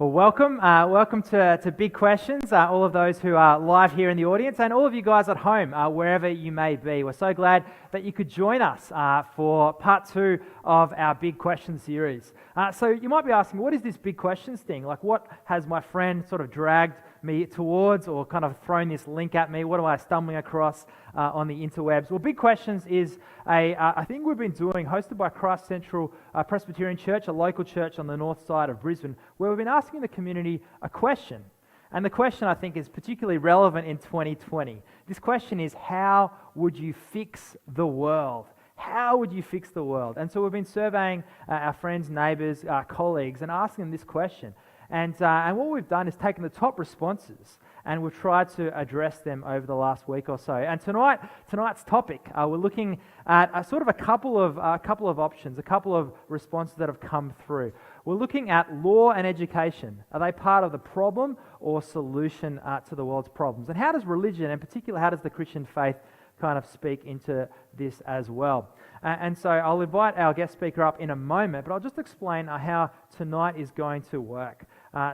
Well, welcome to Big Questions, all of those who are live here in the audience and all of you guys at home, wherever you may be. We're so glad that you could join us for part 2 of our Big Questions series. So you might be asking, what is this Big Questions thing? Like, what has my friend sort of dragged me towards or kind of thrown this link at me? What am I stumbling across on the interwebs? Well, Big Questions is a thing we've been doing, hosted by Christ Central Presbyterian Church, a local church on the north side of Brisbane, where we've been asking the community a question. And the question, I think, is particularly relevant in 2020. This question is, how would you fix the world? How would you fix the world? And so we've been surveying our friends, neighbours, colleagues, and asking them this question. And what we've done is taken the top responses and we've tried to address them over the last week or so. And tonight's topic, we're looking at a couple of options, a couple of responses that have come through. We're looking at law and education. Are they part of the problem or solution to the world's problems? And how does religion, in particular, how does the Christian faith kind of speak into this as well? And so I'll invite our guest speaker up in a moment, but I'll just explain how tonight is going to work.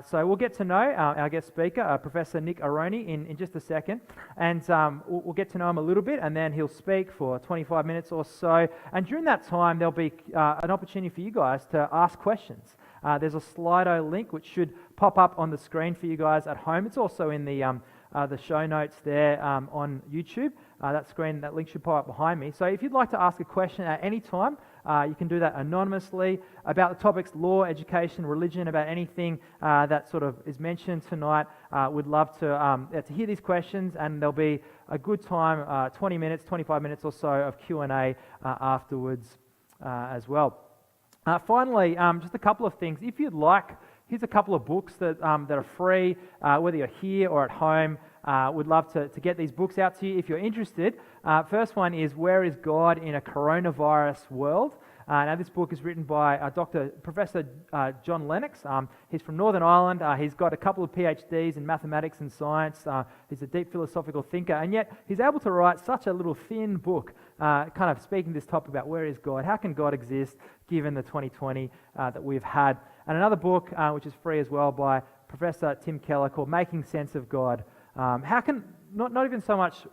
So we'll get to know our guest speaker, Professor Nick Aroney, in just a second, and we'll get to know him a little bit, and then he'll speak for 25 minutes or so. And during that time, there'll be an opportunity for you guys to ask questions. There's a Slido link which should pop up on the screen for you guys at home. It's also in the show notes there on YouTube. That link should pop up behind me. So if you'd like to ask a question at any time, you can do that anonymously about the topics law, education, religion, about anything that sort of is mentioned tonight. We'd love to hear these questions, and there'll be a good time, 20 minutes, 25 minutes or so of Q&A afterwards as well. Finally, just a couple of things. If you'd like, here's a couple of books that are free, whether you're here or at home. Would love to get these books out to you if you're interested. First one is Where is God in a Coronavirus World? Now this book is written by Professor John Lennox. He's from Northern Ireland. He's got a couple of PhDs in mathematics and science. He's a deep philosophical thinker, and yet he's able to write such a little thin book, kind of speaking this topic about where is God, how can God exist given the 2020 that we've had. And another book, which is free as well, by Professor Tim Keller, called Making Sense of God. How can, not even so much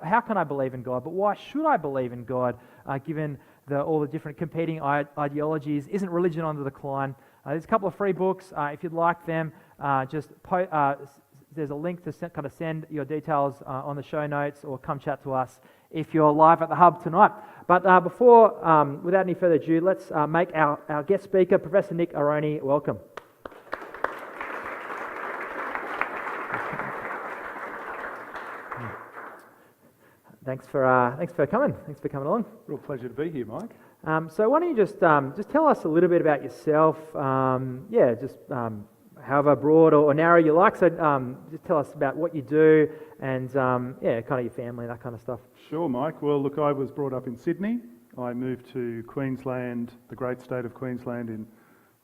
how can I believe in God, but why should I believe in God, given all the different competing ideologies? Isn't religion on the decline? There's a couple of free books. If you'd like them, there's a link to send your details on the show notes, or come chat to us if you're live at the Hub tonight. But without any further ado, let's make our guest speaker, Professor Nick Aroney, welcome. Thanks for coming. Thanks for coming along. Real pleasure to be here, Mike. So why don't you just tell us a little bit about yourself? However broad or narrow you like. So just tell us about what you do and kind of your family, that kind of stuff. Sure, Mike. Well, look, I was brought up in Sydney. I moved to Queensland, the great state of Queensland, in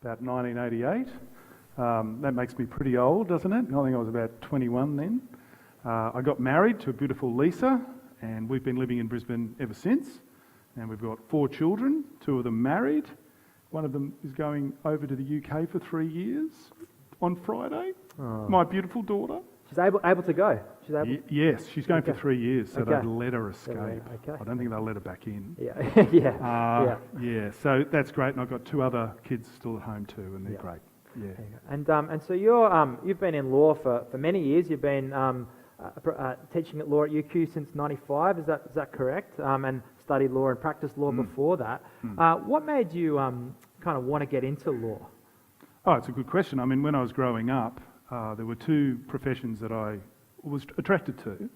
about 1988. That makes me pretty old, doesn't it? I think I was about 21 then. I got married to a beautiful Lisa, and we've been living in Brisbane ever since. And we've got 4 children, 2 of them married. One of them is going over to the UK for 3 years on Friday. Oh. My beautiful daughter. She's able to go? Yes, she's going for 3 years, so okay. they'd let her escape. Okay. I don't think they'll let her back in. Yeah. Yeah, so that's great. And I've got 2 other kids still at home too, and they're great. Yeah. And so you've been in law for many years. You've been teaching at law at UQ since '95. Is that correct? And studied law and practiced law before that. What made you kind of want to get into law? Oh, it's a good question. I mean, when I was growing up, there were 2 professions that I was attracted to.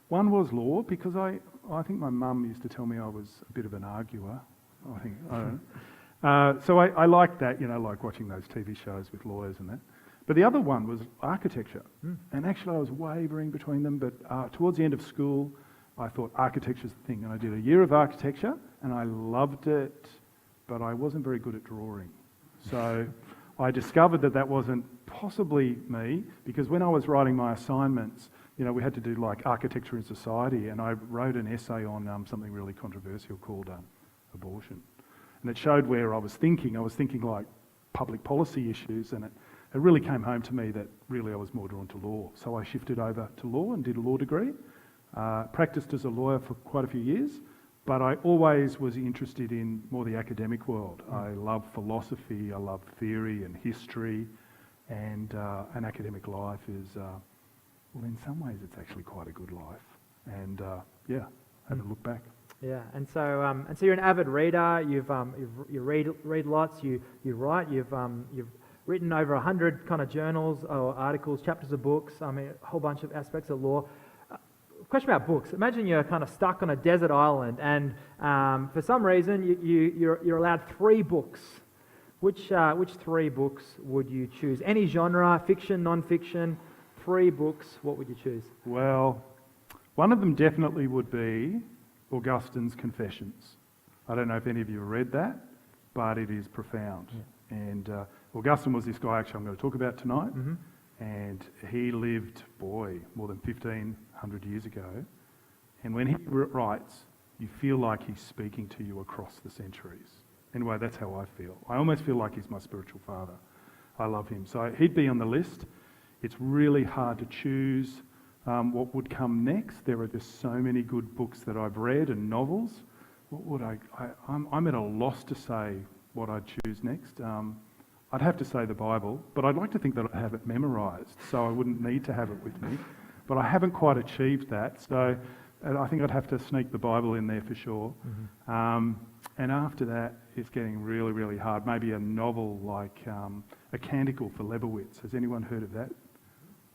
One was law, because I think my mum used to tell me I was a bit of an arguer. I don't know. So I liked that, like watching those TV shows with lawyers and that. But the other one was architecture. And actually I was wavering between them, but towards the end of school, I thought architecture's the thing. And I did a year of architecture, and I loved it, but I wasn't very good at drawing. So I discovered that wasn't possibly me, because when I was writing my assignments, we had to do like architecture in society, and I wrote an essay on something really controversial called abortion. And it showed where I was thinking. I was thinking like public policy issues, and it it really came home to me that really I was more drawn to law. So I shifted over to law and did a law degree. Practiced as a lawyer for quite a few years, but I always was interested in more the academic world. I love philosophy, I love theory and history, and an academic life is, well, in some ways it's actually quite a good life. And have a look back. Yeah, and so you're an avid reader. You read lots. You write. You've written over 100 kind of journals or articles, chapters of books. I mean, a whole bunch of aspects of law. Question about books. Imagine you're kind of stuck on a desert island, and for some reason you're allowed 3 books. Which 3 books would you choose? Any genre, fiction, non-fiction. 3 books. What would you choose? Well, one of them definitely would be Augustine's Confessions. I don't know if any of you have read that, but it is profound. Yeah. And Augustine was this guy actually I'm going to talk about tonight. Mm-hmm. And he lived, more than 1,500 years ago. And when he writes, you feel like he's speaking to you across the centuries. Anyway, that's how I feel. I almost feel like he's my spiritual father. I love him. So he'd be on the list. It's really hard to choose what would come next. There are just so many good books that I've read and novels. What would I'm at a loss to say what I'd choose next. I'd have to say the Bible, but I'd like to think that I have it memorised, so I wouldn't need to have it with me. But I haven't quite achieved that, so I think I'd have to sneak the Bible in there for sure. Mm-hmm. And after that, it's getting really, really hard. Maybe a novel like A Canticle for Lebowitz. Has anyone heard of that?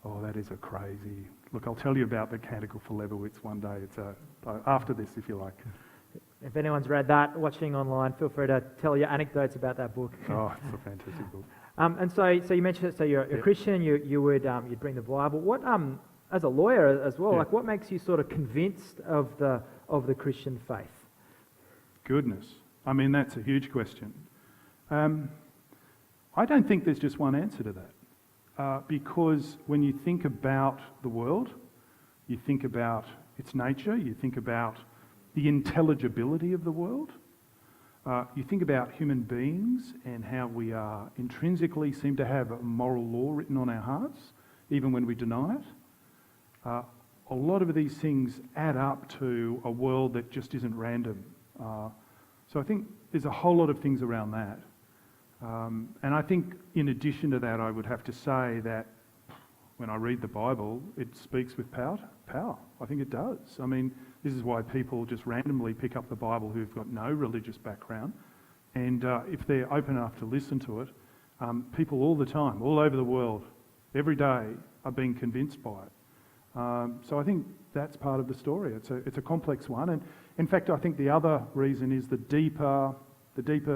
Oh, that is a crazy... Look, I'll tell you about The Canticle for Lebowitz one day. It's after this, if you like. If anyone's read that, watching online, feel free to tell your anecdotes about that book. Oh, it's a fantastic book. And so you mentioned, so you're a Christian. You'd bring the Bible. What, as a lawyer as well, like what makes you sort of convinced of the Christian faith? Goodness, I mean that's a huge question. I don't think there's just one answer to that, because when you think about the world, you think about its nature, you think about the intelligibility of the world. You think about human beings and how we are intrinsically seem to have a moral law written on our hearts, even when we deny it. A lot of these things add up to a world that just isn't random. So I think there's a whole lot of things around that. And I think in addition to that, I would have to say that when I read the Bible, it speaks with power. I think it does. I mean, this is why people just randomly pick up the Bible who've got no religious background. And if they're open enough to listen to it, people all the time, all over the world, every day, are being convinced by it. So I think that's part of the story. It's a complex one. And in fact, I think the other reason is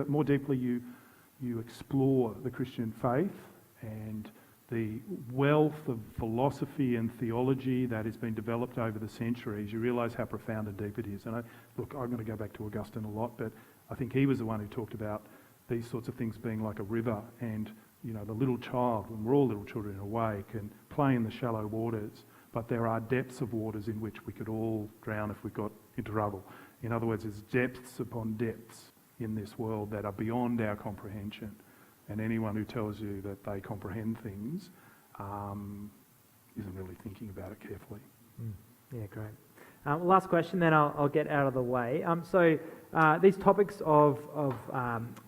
more deeply you explore the Christian faith and the wealth of philosophy and theology that has been developed over the centuries, you realise how profound and deep it is. And I'm going to go back to Augustine a lot, but I think he was the one who talked about these sorts of things being like a river, and the little child, when we're all little children in a way, can play in the shallow waters, but there are depths of waters in which we could all drown if we got into trouble. In other words, there's depths upon depths in this world that are beyond our comprehension. And anyone who tells you that they comprehend things isn't really thinking about it carefully. Yeah, great. Last question, then I'll get out of the way. So these topics of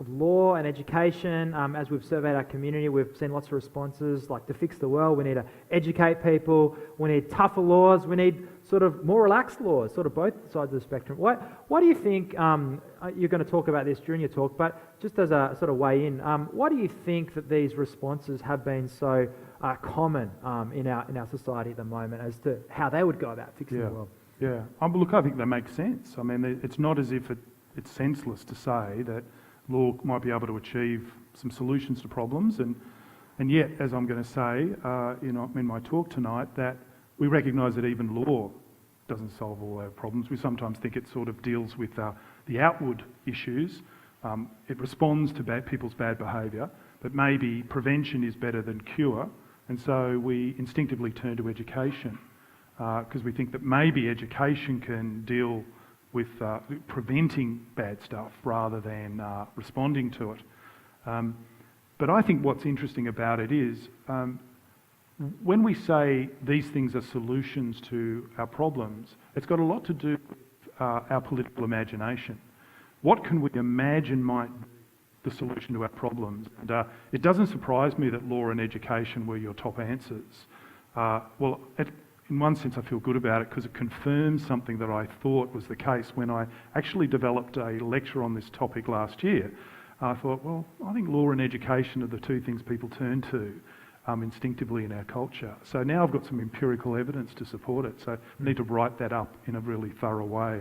law and education, as we've surveyed our community, we've seen lots of responses, like to fix the world, we need to educate people, we need tougher laws, we need sort of more relaxed laws, sort of both sides of the spectrum. Why do you think, you're going to talk about this during your talk, but just as a sort of way in, why do you think that these responses have been so common in our society at the moment as to how they would go about fixing the world? Yeah, look, I think they make sense. I mean, it's not as if it's senseless to say that law might be able to achieve some solutions to problems, and yet, as I'm going to say in my talk tonight, that we recognise that even law doesn't solve all our problems. We sometimes think it sort of deals with the outward issues. It responds to people's bad behaviour, but maybe prevention is better than cure, and so we instinctively turn to education. Because we think that maybe education can deal with preventing bad stuff rather than responding to it. But I think what's interesting about it is when we say these things are solutions to our problems, it's got a lot to do with our political imagination. What can we imagine might be the solution to our problems? And it doesn't surprise me that law and education were your top answers. In one sense I feel good about it because it confirms something that I thought was the case when I actually developed a lecture on this topic last year. I thought, well, I think law and education are the two things people turn to instinctively in our culture. So now I've got some empirical evidence to support it. So I need to write that up in a really thorough way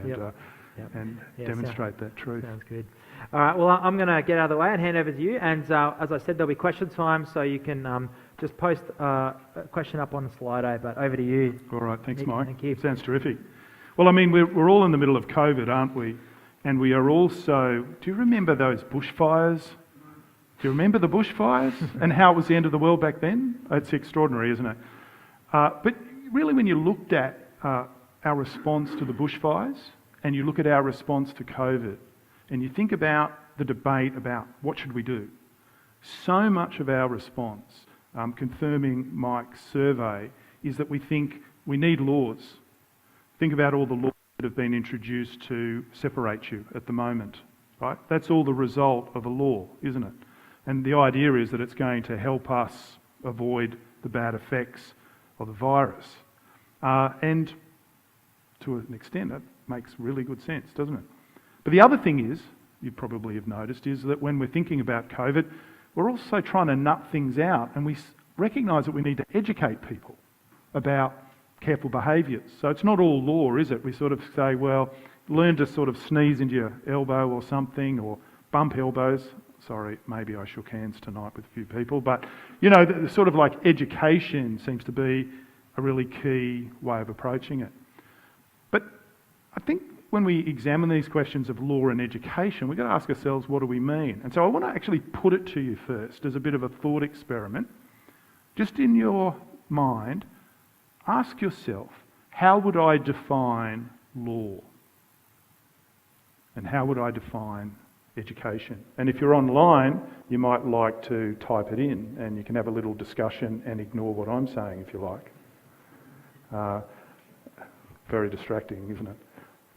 and demonstrate that truth. Sounds good. All right, well, I'm going to get out of the way and hand over to you. And as I said, there'll be question time, so you can just post a question up on the Slido. But over to you. All right, thanks, Nick. Mike. Thank you. Sounds terrific. Well, I mean, we're all in the middle of COVID, aren't we? And we are also, do you remember those bushfires? Do you remember the bushfires and how it was the end of the world back then? It's extraordinary, isn't it? But really when you looked at our response to the bushfires and you look at our response to COVID and you think about the debate about what should we do, so much of our response, confirming Mike's survey, is that we think we need laws. Think about all the laws that have been introduced to separate you at the moment, right? That's all the result of a law, isn't it? And the idea is that it's going to help us avoid the bad effects of the virus. And to an extent, that makes really good sense, doesn't it? But the other thing is, you probably have noticed, is that when we're thinking about COVID, we're also trying to nut things out, and we recognise that we need to educate people about careful behaviours. So it's not all law, is it? We sort of say, well, learn to sort of sneeze into your elbow or something, or bump elbows. Sorry, maybe I shook hands tonight with a few people, but you know, the sort of like education seems to be a really key way of approaching it. But I think when we examine these questions of law and education, we've got to ask ourselves, what do we mean? And so I want to actually put it to you first as a bit of a thought experiment. Just in your mind, ask yourself, how would I define law? And how would I define education? And if you're online, you might like to type it in and you can have a little discussion and ignore what I'm saying if you like. Very distracting, isn't it?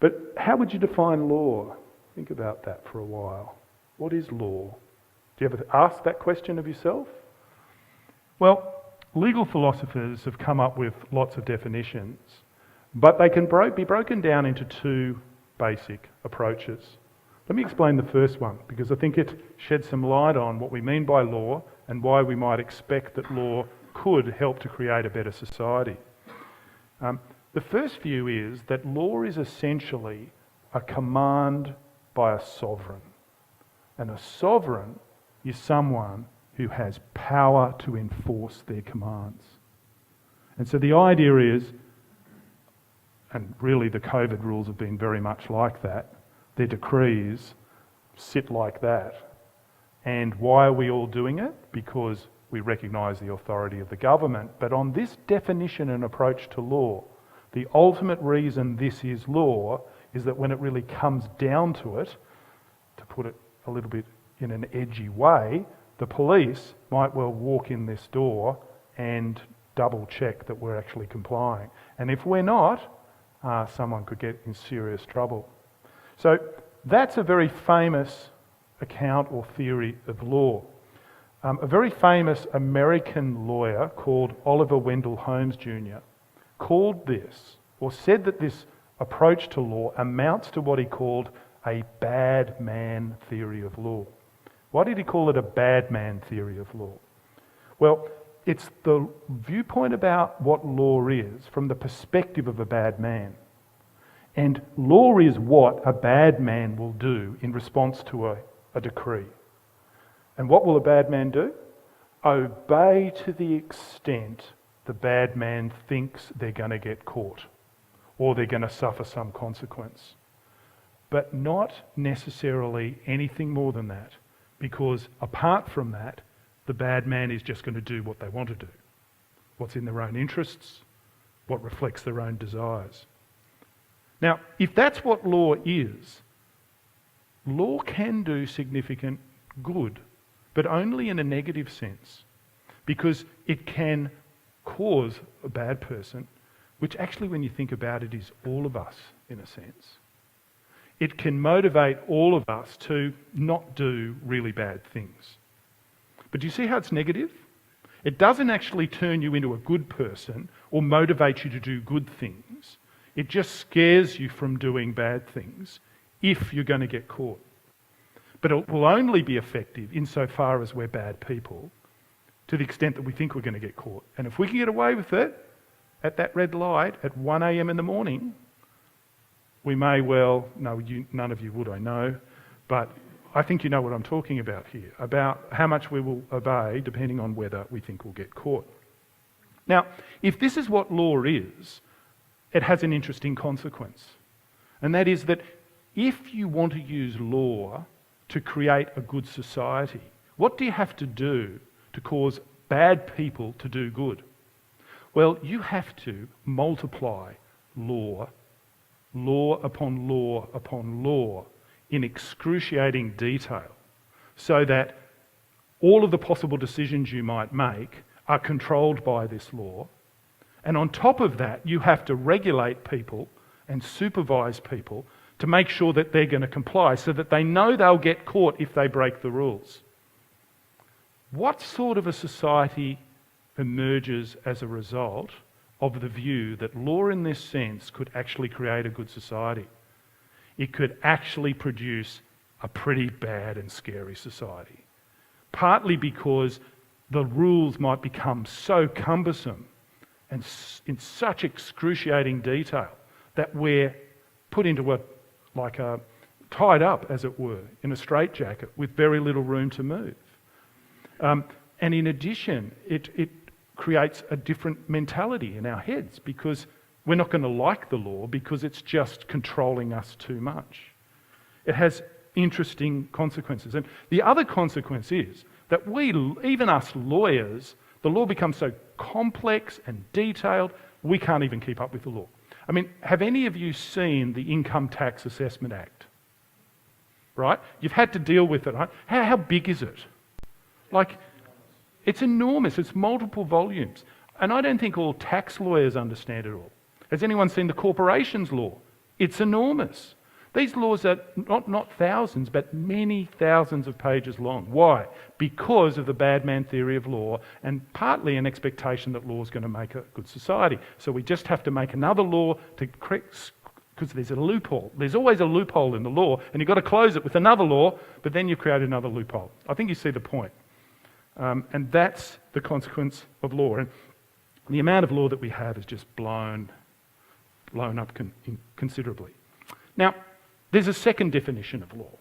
But how would you define law? Think about that for a while. What is law? Do you ever ask that question of yourself? Well, legal philosophers have come up with lots of definitions, but they can be broken down into two basic approaches. Let me explain the first one, because I think it sheds some light on what we mean by law and why we might expect that law could help to create a better society. The first view is that law is essentially a command by a sovereign. And a sovereign is someone who has power to enforce their commands. And so the idea is, and really the COVID rules have been very much like that, their decrees sit like that. And why are we all doing it? Because we recognise the authority of the government. But on this definition and approach to law, the ultimate reason this is law is that when it really comes down to it, to put it a little bit in an edgy way, the police might well walk in this door and double check that we're actually complying. And if we're not, someone could get in serious trouble. So that's a very famous account or theory of law. A very famous American lawyer called Oliver Wendell Holmes Jr. called this, or said that this approach to law amounts to what he called a bad man theory of law. Why did he call it a bad man theory of law? Well, it's the viewpoint about what law is from the perspective of a bad man. And law is what a bad man will do in response to a decree. And what will a bad man do? Obey to the extent the bad man thinks they're going to get caught or they're going to suffer some consequence. But not necessarily anything more than that, because apart from that, the bad man is just going to do what they want to do, what's in their own interests, what reflects their own desires. Now, if that's what law is, law can do significant good. but only in a negative sense, because it can cause a bad person, which actually, when you think about it, is all of us in a sense. It can motivate all of us to not do really bad things. But do you see how it's negative? It doesn't actually turn you into a good person or motivate you to do good things. It just scares you from doing bad things if you're going to get caught. But it will only be effective insofar as we're bad people, to the extent that we think we're going to get caught. And if we can get away with it at that red light at 1 a.m. in the morning, we may well, none of you would, I know, but I think you know what I'm talking about here, about how much we will obey depending on whether we think we'll get caught. Now, if this is what law is, it has an interesting consequence. And that is that if you want to use law to create a good society, what do you have to do to cause bad people to do good? Well, you have to multiply law upon law upon law in excruciating detail, so that all of the possible decisions you might make are controlled by this law. And on top of that, you have to regulate people and supervise people to make sure that they're going to comply, so that they know they'll get caught if they break the rules. What sort of a society emerges as a result of the view that law in this sense could actually create a good society? It could actually produce a pretty bad and scary society. Partly because the rules might become so cumbersome and in such excruciating detail that we're put into tied up, as it were, in a straitjacket with very little room to move. And in addition, it creates a different mentality in our heads, because we're not going to like the law because it's just controlling us too much. It has interesting consequences. And the other consequence is that even us lawyers, the law becomes so complex and detailed, we can't even keep up with the law. I mean, have any of you seen the Income Tax Assessment Act? Right? You've had to deal with it, right? How big is it? It's enormous. It's multiple volumes. And I don't think all tax lawyers understand it all. Has anyone seen the corporations law? It's enormous. These laws are not thousands, but many thousands of pages long. Why? Because of the bad man theory of law, and partly an expectation that law is going to make a good society. So we just have to make another law to correct, because there's a loophole. There's always a loophole in the law, and you've got to close it with another law, but then you create another loophole. I think you see the point. And that's the consequence of law. And the amount of law that we have is just blown up considerably. Now, there's a second definition of law.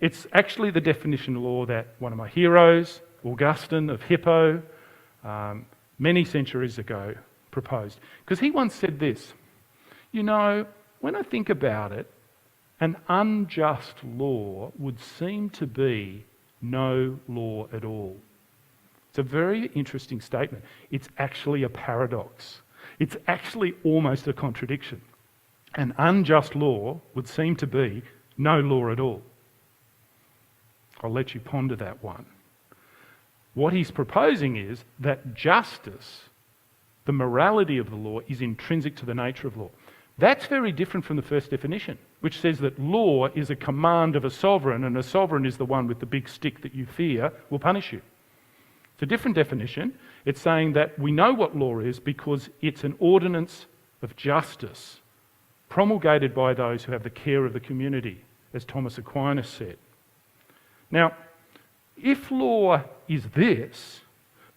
It's actually the definition of law that one of my heroes, Augustine of Hippo, many centuries ago proposed. Because he once said this: when I think about it, an unjust law would seem to be no law at all. It's a very interesting statement. It's actually a paradox. It's actually almost a contradiction. An unjust law would seem to be no law at all. I'll let you ponder that one. What he's proposing is that justice, the morality of the law, is intrinsic to the nature of law. That's very different from the first definition, which says that law is a command of a sovereign, and a sovereign is the one with the big stick that you fear will punish you. It's a different definition. It's saying that we know what law is because it's an ordinance of justice promulgated by those who have the care of the community, as Thomas Aquinas said. Now, if law is this,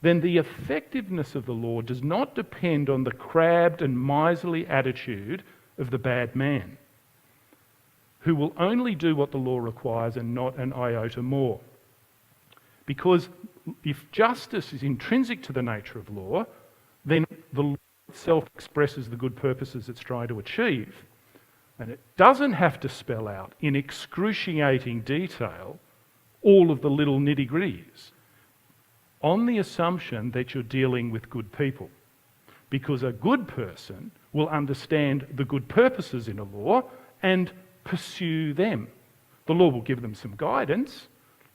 then the effectiveness of the law does not depend on the crabbed and miserly attitude of the bad man, who will only do what the law requires and not an iota more. Because if justice is intrinsic to the nature of law, then the law itself expresses the good purposes it's trying to achieve. And it doesn't have to spell out in excruciating detail all of the little nitty-gritties, on the assumption that you're dealing with good people. Because a good person will understand the good purposes in a law and pursue them. The law will give them some guidance,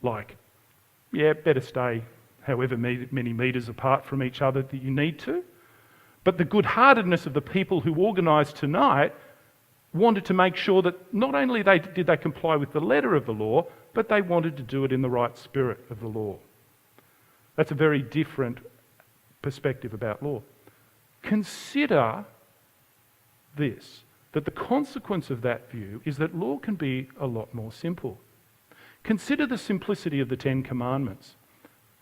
like Yeah, better stay however many metres apart from each other that you need to. But the good-heartedness of the people who organised tonight wanted to make sure that not only did they comply with the letter of the law, but they wanted to do it in the right spirit of the law. That's a very different perspective about law. Consider this, that the consequence of that view is that law can be a lot more simple. Consider the simplicity of the 10 Commandments.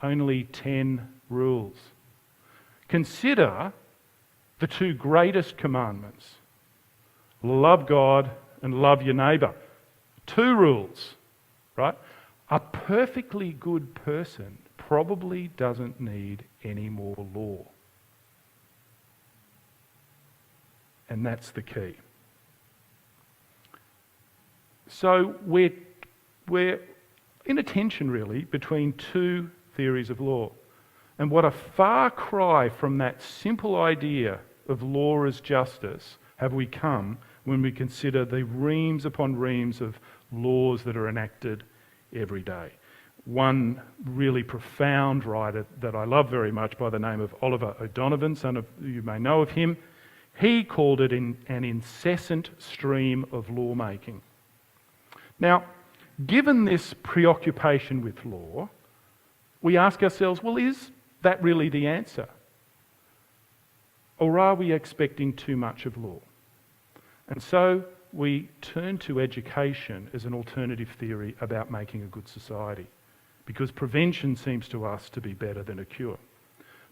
Only 10 rules. Consider the two greatest commandments. Love God and love your neighbour. 2 rules, right? A perfectly good person probably doesn't need any more law. And that's the key. So we're in a tension really between 2 theories of law. And what a far cry from that simple idea of law as justice have we come when we consider the reams upon reams of laws that are enacted every day. One really profound writer that I love very much by the name of Oliver O'Donovan, you may know of him, he called it an incessant stream of lawmaking. Now, given this preoccupation with law, we ask ourselves, well, is that really the answer? Or are we expecting too much of law? And so we turn to education as an alternative theory about making a good society, because prevention seems to us to be better than a cure.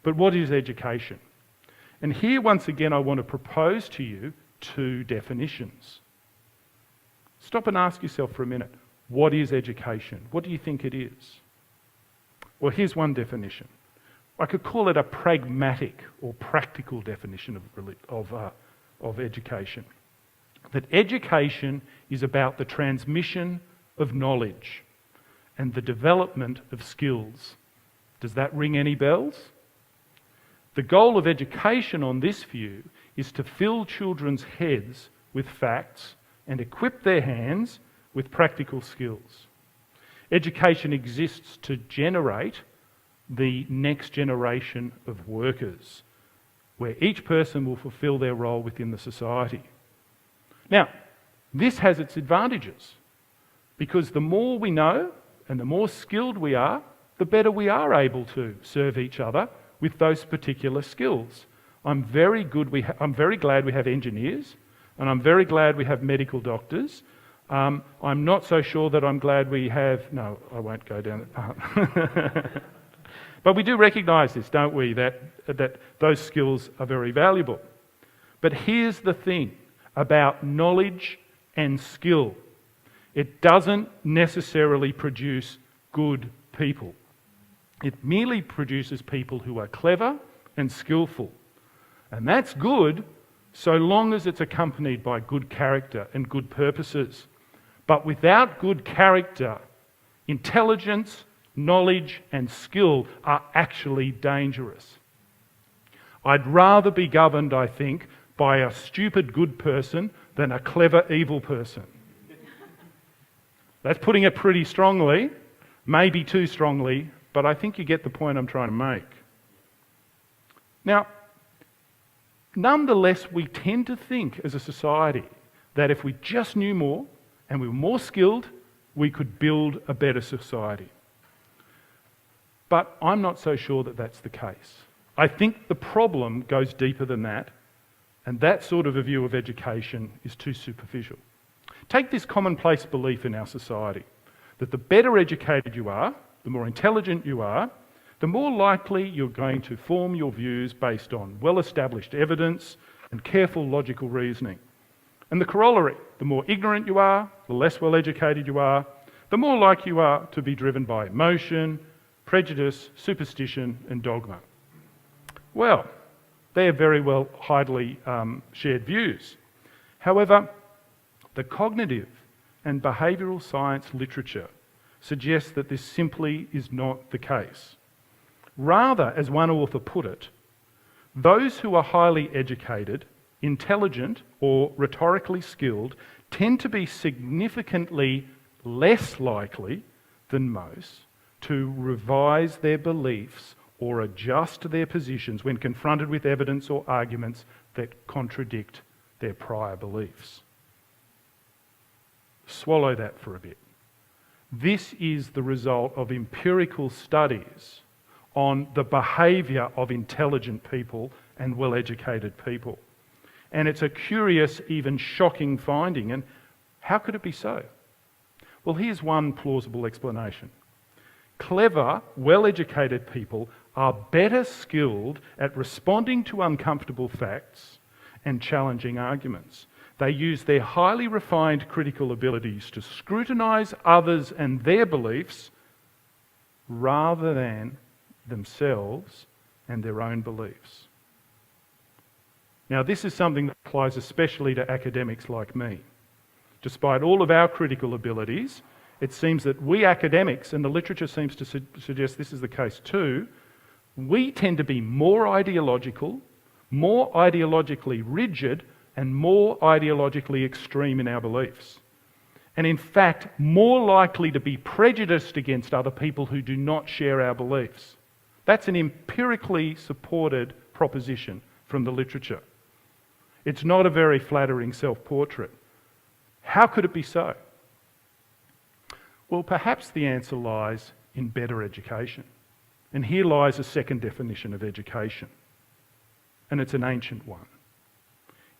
But what is education? And here, once again, I want to propose to you 2 definitions. Stop and ask yourself for a minute, what is education? What do you think it is? Well, here's one definition. I could call it a pragmatic or practical definition of education. That education is about the transmission of knowledge and the development of skills. Does that ring any bells? The goal of education on this view is to fill children's heads with facts and equip their hands with practical skills. Education exists to generate the next generation of workers, where each person will fulfil their role within the society. Now, this has its advantages, because the more we know and the more skilled we are, the better we are able to serve each other with those particular skills. I'm very glad we have engineers, and I'm very glad we have medical doctors. I'm not so sure that I'm glad we have... No, I won't go down that path. But we do recognise this, don't we, that those skills are very valuable. But here's the thing about knowledge and skill. It doesn't necessarily produce good people. It merely produces people who are clever and skillful. And that's good so long as it's accompanied by good character and good purposes. But without good character, intelligence, knowledge and skill are actually dangerous. I'd rather be governed, I think, by a stupid good person than a clever evil person. That's putting it pretty strongly, maybe too strongly, but I think you get the point I'm trying to make. Now, nonetheless, we tend to think as a society that if we just knew more and we were more skilled, we could build a better society. But I'm not so sure that that's the case. I think the problem goes deeper than that, and that sort of a view of education is too superficial. Take this commonplace belief in our society, that the better educated you are, the more intelligent you are, the more likely you're going to form your views based on well-established evidence and careful logical reasoning. And the corollary, the more ignorant you are, the less well-educated you are, the more likely you are to be driven by emotion, prejudice, superstition and dogma. Well, they are very well highly shared views. However, the cognitive and behavioural science literature suggests that this simply is not the case. Rather, as one author put it, those who are highly educated, intelligent or rhetorically skilled tend to be significantly less likely than most to revise their beliefs or adjust their positions when confronted with evidence or arguments that contradict their prior beliefs. Swallow that for a bit. This is the result of empirical studies on the behaviour of intelligent people and well-educated people. And it's a curious, even shocking finding. And how could it be so? Well, here's one plausible explanation. Clever, well-educated people are better skilled at responding to uncomfortable facts and challenging arguments. They use their highly refined critical abilities to scrutinise others and their beliefs rather than themselves and their own beliefs. Now, this is something that applies especially to academics like me. Despite all of our critical abilities, it seems that we academics, and the literature seems to suggest this is the case too, we tend to be more ideological, more ideologically rigid, and more ideologically extreme in our beliefs. And in fact, more likely to be prejudiced against other people who do not share our beliefs. That's an empirically supported proposition from the literature. It's not a very flattering self-portrait. How could it be so? Well, perhaps the answer lies in better education. And here lies a second definition of education. And it's an ancient one.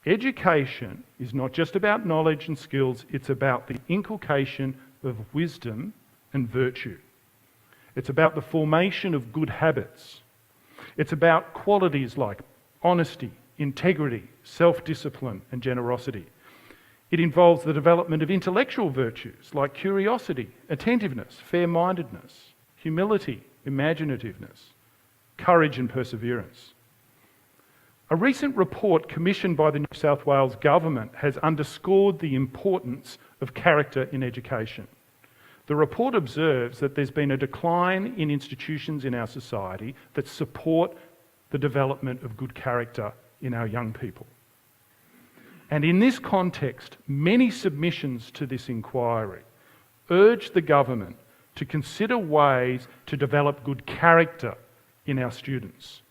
Education is not just about knowledge and skills, it's about the inculcation of wisdom and virtue. It's about the formation of good habits. It's about qualities like honesty, integrity, self-discipline, and generosity. It involves the development of intellectual virtues like curiosity, attentiveness, fair-mindedness, humility, imaginativeness, courage and perseverance. A recent report commissioned by the New South Wales Government has underscored the importance of character in education. The report observes that there's been a decline in institutions in our society that support the development of good character in our young people. And in this context, many submissions to this inquiry urge the government to consider ways to develop good character in our students.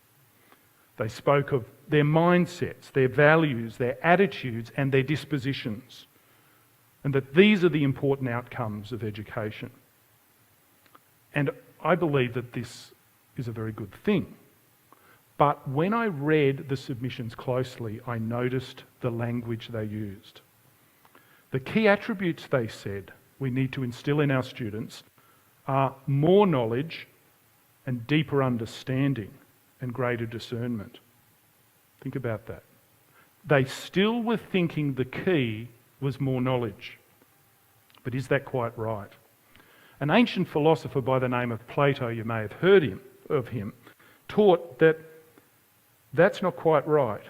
They spoke of their mindsets, their values, their attitudes, and their dispositions, and that these are the important outcomes of education. And I believe that this is a very good thing. But when I read the submissions closely, I noticed the language they used. The key attributes they said we need to instill in our students are more knowledge and deeper understanding and greater discernment. Think about that. They still were thinking the key was more knowledge. But is that quite right? An ancient philosopher by the name of Plato, you may have heard of him, taught that that's not quite right.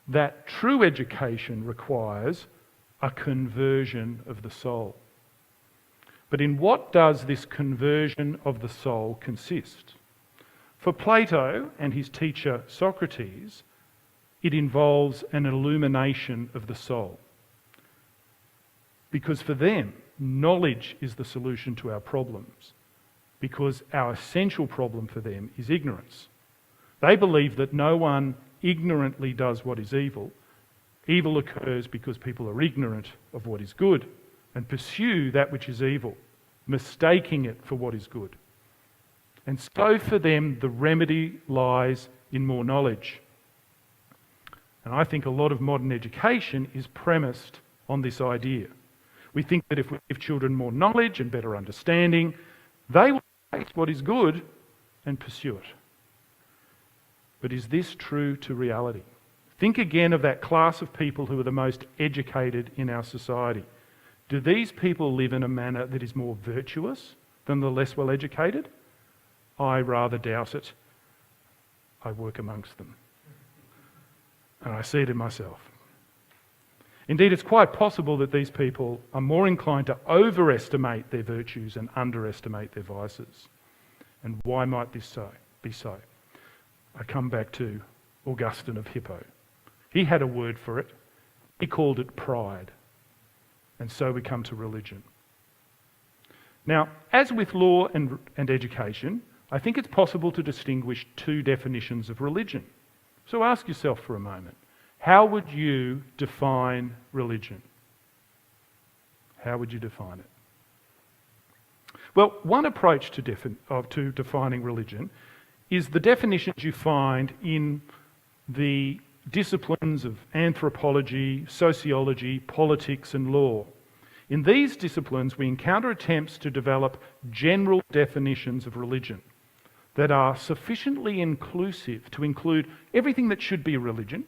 That true education requires a conversion of the soul. But in what does this conversion of the soul consist? For Plato and his teacher Socrates, it involves an illumination of the soul. Because for them, knowledge is the solution to our problems. Because our essential problem for them is ignorance. They believe that no one ignorantly does what is evil. Evil occurs because people are ignorant of what is good and pursue that which is evil, mistaking it for what is good. And so for them, the remedy lies in more knowledge. And I think a lot of modern education is premised on this idea. We think that if we give children more knowledge and better understanding, they will take what is good and pursue it. But is this true to reality? Think again of that class of people who are the most educated in our society. Do these people live in a manner that is more virtuous than the less well educated? I rather doubt it. I work amongst them. And I see it in myself. Indeed, it's quite possible that these people are more inclined to overestimate their virtues and underestimate their vices. And why might this be so? I come back to Augustine of Hippo. He had a word for it. He called it pride. And so we come to religion. Now, as with law and education, I think it's possible to distinguish two definitions of religion. So ask yourself for a moment, how would you define religion? How would you define it? Well, one approach to defining religion is the definitions you find in the disciplines of anthropology, sociology, politics and law. In these disciplines, we encounter attempts to develop general definitions of religion that are sufficiently inclusive to include everything that should be a religion,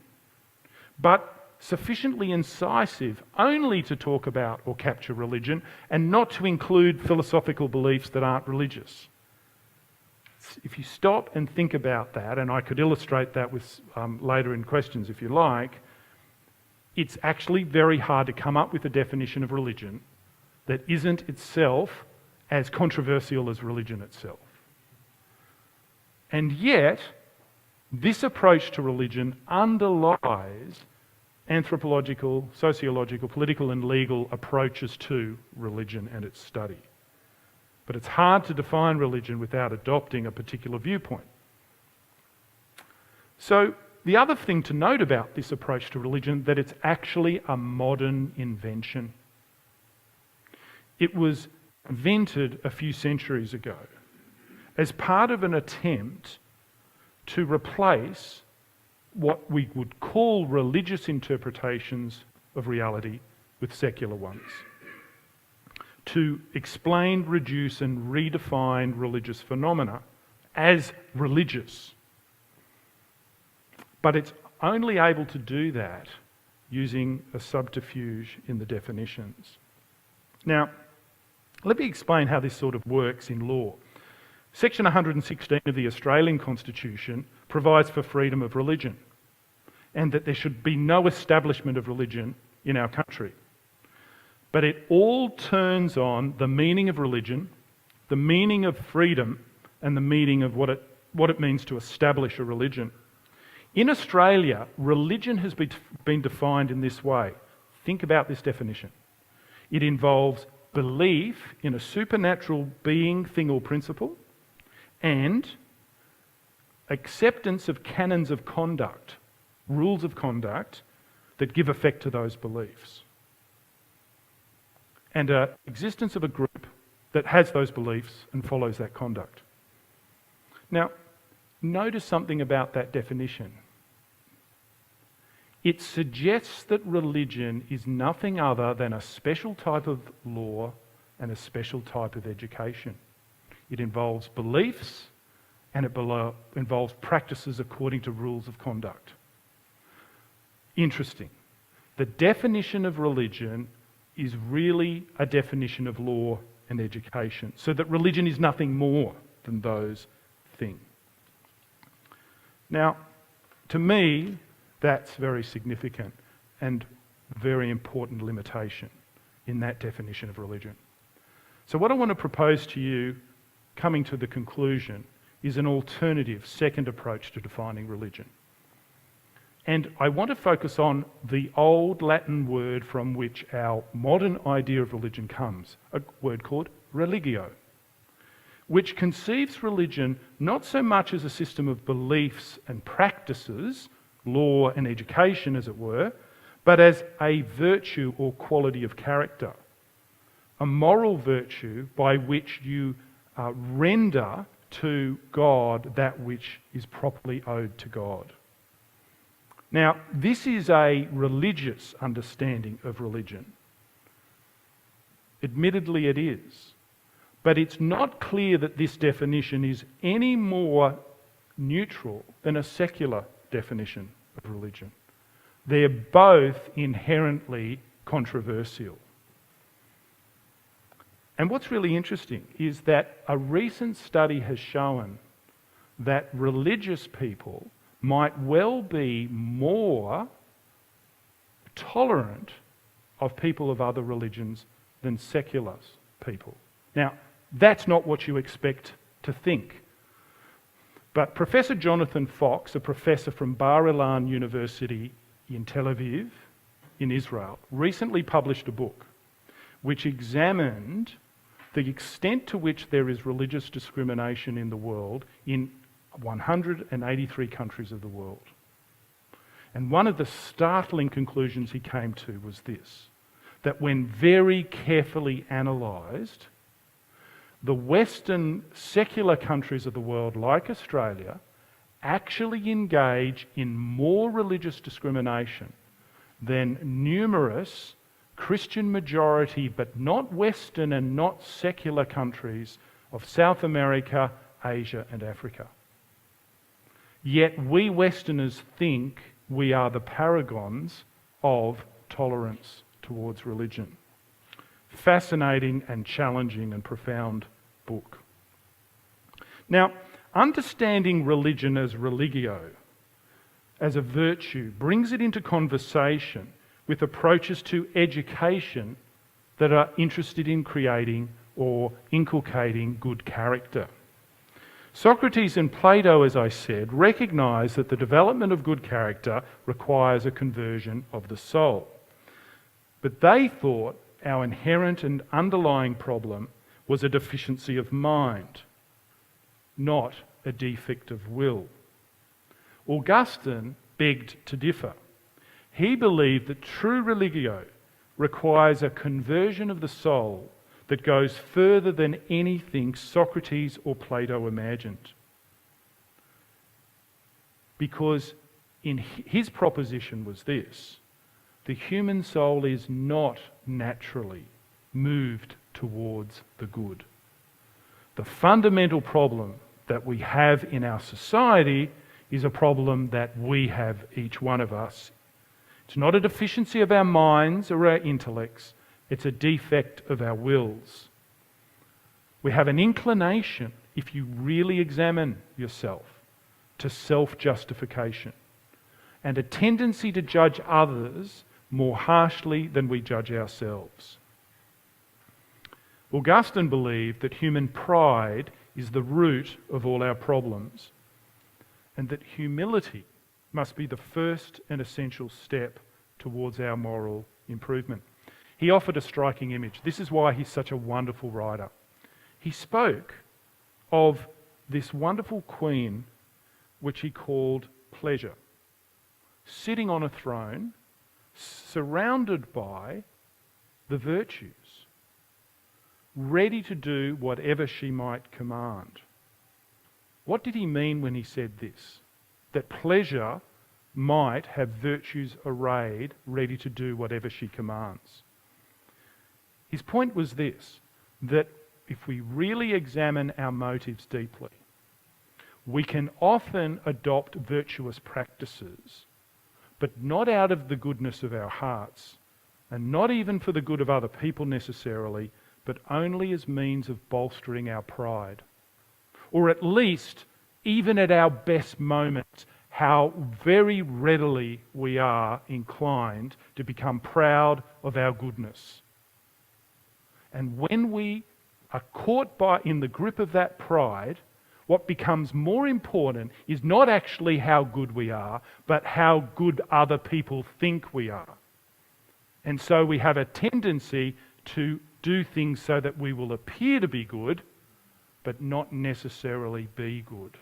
but sufficiently incisive only to talk about or capture religion and not to include philosophical beliefs that aren't religious. If you stop and think about that, and I could illustrate that with later in questions if you like, it's actually very hard to come up with a definition of religion that isn't itself as controversial as religion itself. And yet, this approach to religion underlies anthropological, sociological, political and legal approaches to religion and its study. But it's hard to define religion without adopting a particular viewpoint. So the other thing to note about this approach to religion, that it's actually a modern invention. It was invented a few centuries ago as part of an attempt to replace what we would call religious interpretations of reality with secular ones, to explain, reduce and redefine religious phenomena as religious. But it's only able to do that using a subterfuge in the definitions. Now, let me explain how this sort of works in law. Section 116 of the Australian Constitution provides for freedom of religion and that there should be no establishment of religion in our country. But it all turns on the meaning of religion, the meaning of freedom, and the meaning of what it means to establish a religion. In Australia, religion has been defined in this way. Think about this definition. It involves belief in a supernatural being, thing or principle, and acceptance of canons of conduct, rules of conduct that give effect to those beliefs. And existence of a group that has those beliefs and follows that conduct. Now, notice something about that definition. It suggests that religion is nothing other than a special type of law and a special type of education. It involves beliefs and it involves practices according to rules of conduct. Interesting. The definition of religion is really a definition of law and education, so that religion is nothing more than those things. Now, to me, that's very significant and very important limitation in that definition of religion. So what I want to propose to you, coming to the conclusion, is an alternative second approach to defining religion. And I want to focus on the old Latin word from which our modern idea of religion comes, a word called religio, which conceives religion not so much as a system of beliefs and practices, law and education as it were, but as a virtue or quality of character, a moral virtue by which you render to God that which is properly owed to God. Now, this is a religious understanding of religion. Admittedly, it is. But it's not clear that this definition is any more neutral than a secular definition of religion. They're both inherently controversial. And what's really interesting is that a recent study has shown that religious people might well be more tolerant of people of other religions than secular people. Now, that's not what you expect to think. But Professor Jonathan Fox, a professor from Bar-Ilan University in Tel Aviv, in Israel, recently published a book which examined the extent to which there is religious discrimination in the world in 183 countries of the world. And one of the startling conclusions he came to was this, that when very carefully analysed, the Western secular countries of the world, like Australia, actually engage in more religious discrimination than numerous Christian majority but not Western and not secular countries of South America, Asia and Africa. Yet we Westerners think we are the paragons of tolerance towards religion. Fascinating and challenging and profound book. Now, understanding religion as religio, as a virtue, brings it into conversation with approaches to education that are interested in creating or inculcating good character. Socrates and Plato, as I said, recognise that the development of good character requires a conversion of the soul. But they thought our inherent and underlying problem was a deficiency of mind, not a defect of will. Augustine begged to differ. He believed that true religio requires a conversion of the soul that goes further than anything Socrates or Plato imagined. Because in his proposition was this: the human soul is not naturally moved towards the good. The fundamental problem that we have in our society is a problem that we have, each one of us. It's not a deficiency of our minds or our intellects, it's a defect of our wills. We have an inclination, if you really examine yourself, to self-justification and a tendency to judge others more harshly than we judge ourselves. Augustine believed that human pride is the root of all our problems, and that humility must be the first and essential step towards our moral improvement. He offered a striking image. This is why he's such a wonderful writer. He spoke of this wonderful queen, which he called pleasure, sitting on a throne, surrounded by the virtues, ready to do whatever she might command. What did he mean when he said this? That pleasure might have virtues arrayed, ready to do whatever she commands. His point was this, that if we really examine our motives deeply, we can often adopt virtuous practices, but not out of the goodness of our hearts, and not even for the good of other people necessarily, but only as means of bolstering our pride. Or at least, even at our best moments, how very readily we are inclined to become proud of our goodness. And when we are caught in the grip of that pride, what becomes more important is not actually how good we are, but how good other people think we are. And so we have a tendency to do things so that we will appear to be good, but not necessarily be good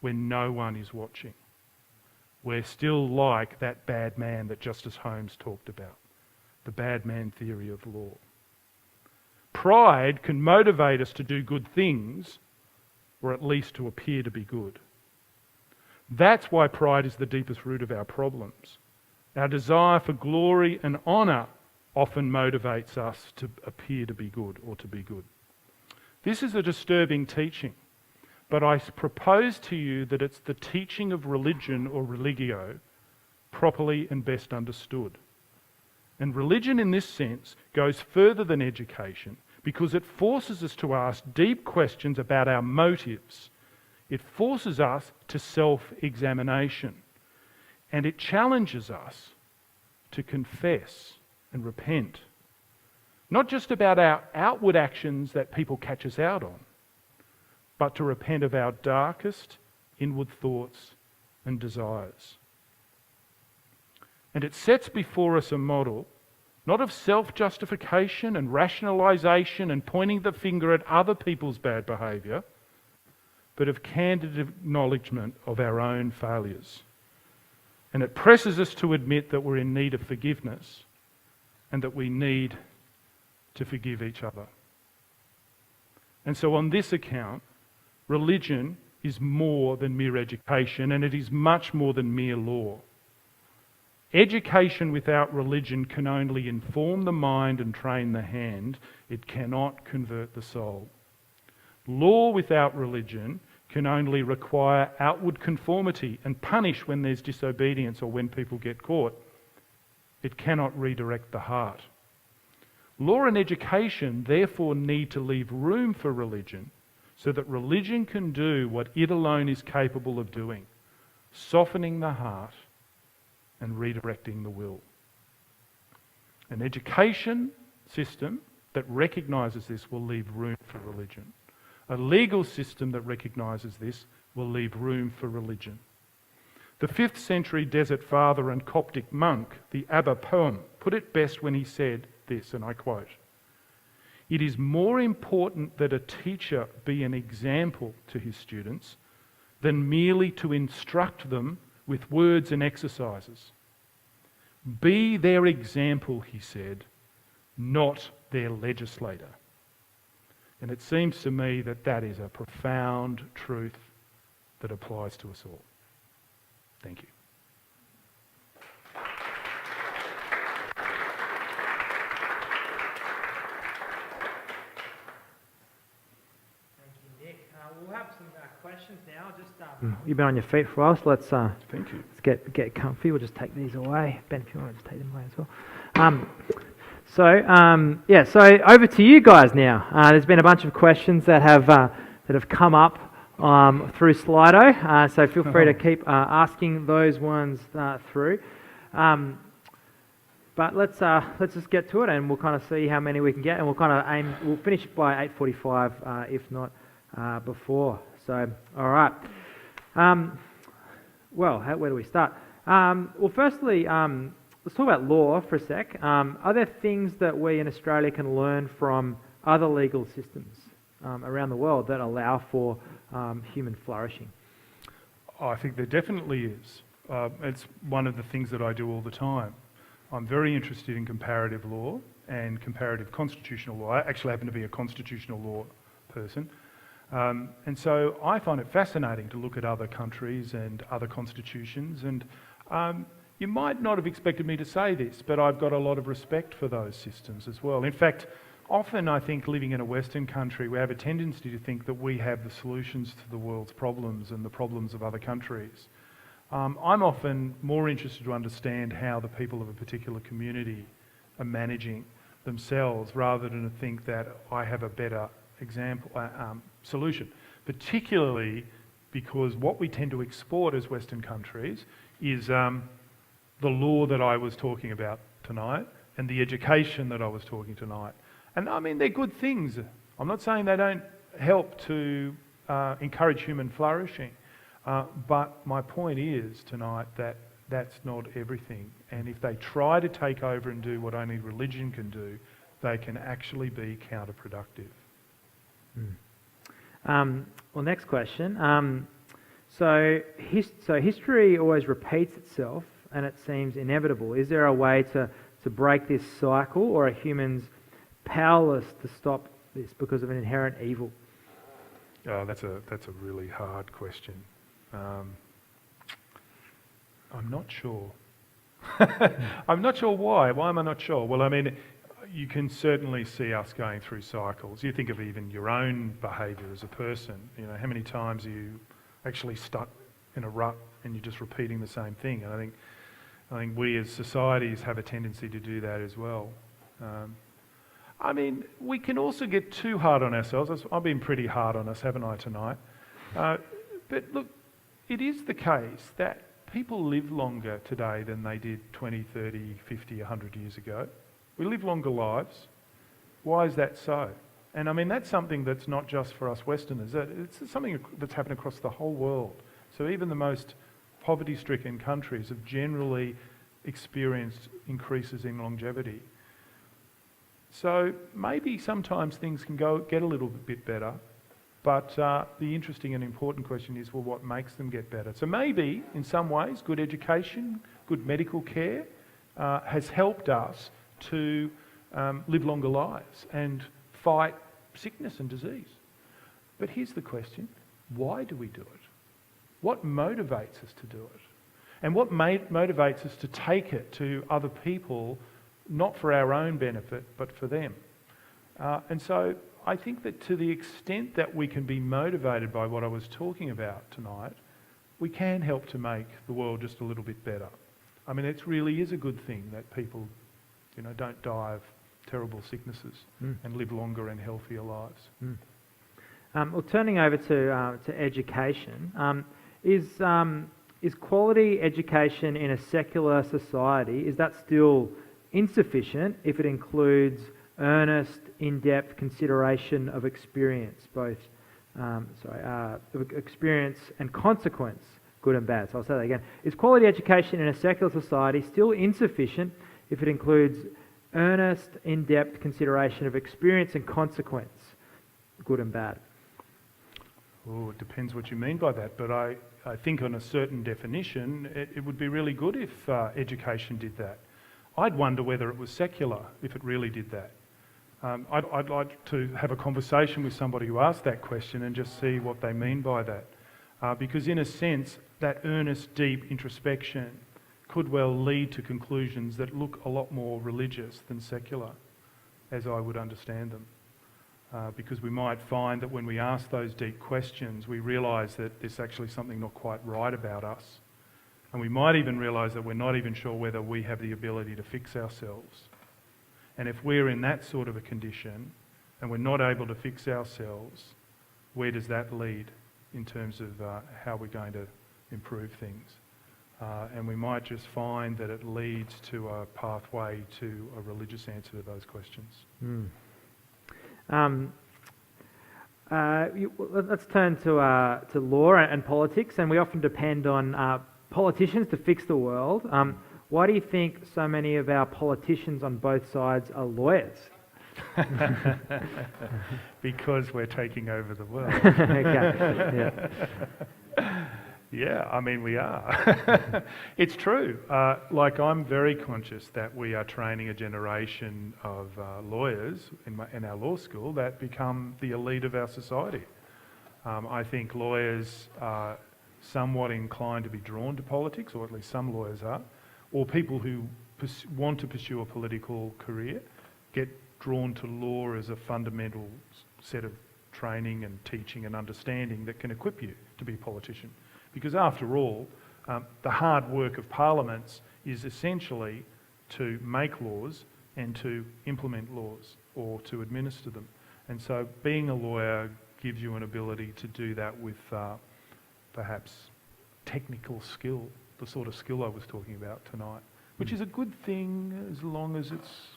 when no one is watching. We're still like that bad man that Justice Holmes talked about, the bad man theory of law. Pride can motivate us to do good things, or at least to appear to be good. That's why pride is the deepest root of our problems. Our desire for glory and honour often motivates us to appear to be good or to be good. This is a disturbing teaching, but I propose to you that it's the teaching of religion or religio properly and best understood. And religion in this sense goes further than education because it forces us to ask deep questions about our motives. It forces us to self-examination, and it challenges us to confess and repent. Not just about our outward actions that people catch us out on, but to repent of our darkest inward thoughts and desires. And it sets before us a model not of self-justification and rationalisation and pointing the finger at other people's bad behaviour, but of candid acknowledgement of our own failures. And it presses us to admit that we're in need of forgiveness and that we need to forgive each other. And so on this account, religion is more than mere education, and it is much more than mere law. Education without religion can only inform the mind and train the hand. It cannot convert the soul. Law without religion can only require outward conformity and punish when there's disobedience or when people get caught. It cannot redirect the heart. Law and education therefore need to leave room for religion so that religion can do what it alone is capable of doing, softening the heart and redirecting the will. An education system that recognises this will leave room for religion. A legal system that recognises this will leave room for religion. The 5th century desert father and Coptic monk, the Abba Poem, put it best when he said this, and I quote, "It is more important that a teacher be an example to his students than merely to instruct them with words and exercises. Be their example," he said, "not their legislator." And it seems to me that that is a profound truth that applies to us all. Thank you. Thank you, Nick. We'll have some questions now. Just you've been on your feet for a while, so let's Thank you. let's get comfy. We'll just take these away. Ben, if you want to just take them away as well. So over to you guys now. There's been a bunch of questions that have come up through Slido, so feel free to keep asking those ones through. But let's just get to it, and we'll kind of see how many we can get, and we'll finish by 8:45, if not before. So, all right. Where do we start? Firstly, let's talk about law for a sec. Are there things that we in Australia can learn from other legal systems around the world that allow for human flourishing? I think there definitely is. It's one of the things that I do all the time. I'm very interested in comparative law and comparative constitutional law. I actually happen to be a constitutional law person. And so I find it fascinating to look at other countries and other constitutions. And you might not have expected me to say this, but I've got a lot of respect for those systems as well. In fact, often I think living in a Western country, we have a tendency to think that we have the solutions to the world's problems and the problems of other countries. I'm often more interested to understand how the people of a particular community are managing themselves rather than to think that I have a better solution, particularly because what we tend to export as Western countries is the law that I was talking about tonight and the education that I was talking tonight. And I mean, they're good things. I'm not saying they don't help to encourage human flourishing. But my point is tonight that that's not everything. And if they try to take over and do what only religion can do, they can actually be counterproductive. Next question. So history always repeats itself and it seems inevitable. Is there a way to break this cycle, or are humans powerless to stop this because of an inherent evil? Oh, that's a really hard question. I'm not sure. I'm not sure why. Why am I not sure? Well, I mean, you can certainly see us going through cycles. You think of even your own behaviour as a person. You know, how many times are you actually stuck in a rut and you're just repeating the same thing? And I think we as societies have a tendency to do that as well. I mean, we can also get too hard on ourselves. I've been pretty hard on us, haven't I, tonight? But look, it is the case that people live longer today than they did 20, 30, 50, 100 years ago. We live longer lives. Why is that so? And I mean, that's something that's not just for us Westerners. It's something that's happened across the whole world. So even the most poverty-stricken countries have generally experienced increases in longevity. So maybe sometimes things can get a little bit better, but the interesting and important question is, well, what makes them get better? So maybe, in some ways, good education, good medical care has helped us to live longer lives and fight sickness and disease. But here's the question, why do we do it? What motivates us to do it? And what motivates us to take it to other people, not for our own benefit, but for them? And so I think that to the extent that we can be motivated by what I was talking about tonight, we can help to make the world just a little bit better. I mean, it really is a good thing that people, don't die of terrible sicknesses and live longer and healthier lives. Well, turning over to education, is quality education in a secular society, is that still insufficient if it includes earnest, in-depth consideration of experience, experience and consequence, good and bad? So I'll say that again. Is quality education in a secular society still insufficient if it includes earnest, in-depth consideration of experience and consequence, good and bad? Oh, it depends what you mean by that, but I think on a certain definition, it would be really good if education did that. I'd wonder whether it was secular if it really did that. I'd like to have a conversation with somebody who asked that question and just see what they mean by that. Because in a sense, that earnest, deep introspection could well lead to conclusions that look a lot more religious than secular, as I would understand them. Because we might find that when we ask those deep questions, we realise that there's actually something not quite right about us. And we might even realise that we're not even sure whether we have the ability to fix ourselves. And if we're in that sort of a condition and we're not able to fix ourselves, where does that lead in terms of how we're going to improve things? And we might just find that it leads to a pathway to a religious answer to those questions. Let's turn to law and politics, and we often depend on politicians to fix the world. Why do you think so many of our politicians on both sides are lawyers? Because we're taking over the world. Okay. Yeah. Yeah, I mean, we are. It's true. I'm very conscious that we are training a generation of lawyers in our law school that become the elite of our society. I think lawyers are somewhat inclined to be drawn to politics, or at least some lawyers are, or people who want to pursue a political career get drawn to law as a fundamental set of training and teaching and understanding that can equip you to be a politician. Because after all, the hard work of parliaments is essentially to make laws and to implement laws or to administer them. And so being a lawyer gives you an ability to do that with perhaps technical skill, the sort of skill I was talking about tonight, which is a good thing as long as it's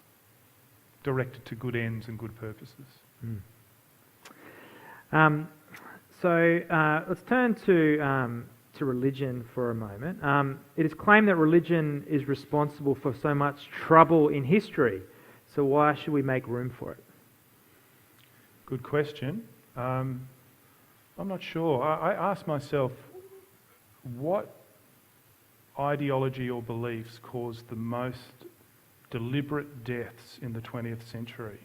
directed to good ends and good purposes. So let's turn to religion for a moment. It is claimed that religion is responsible for so much trouble in history. So why should we make room for it? Good question. I'm not sure. I ask myself, what ideology or beliefs caused the most deliberate deaths in the 20th century?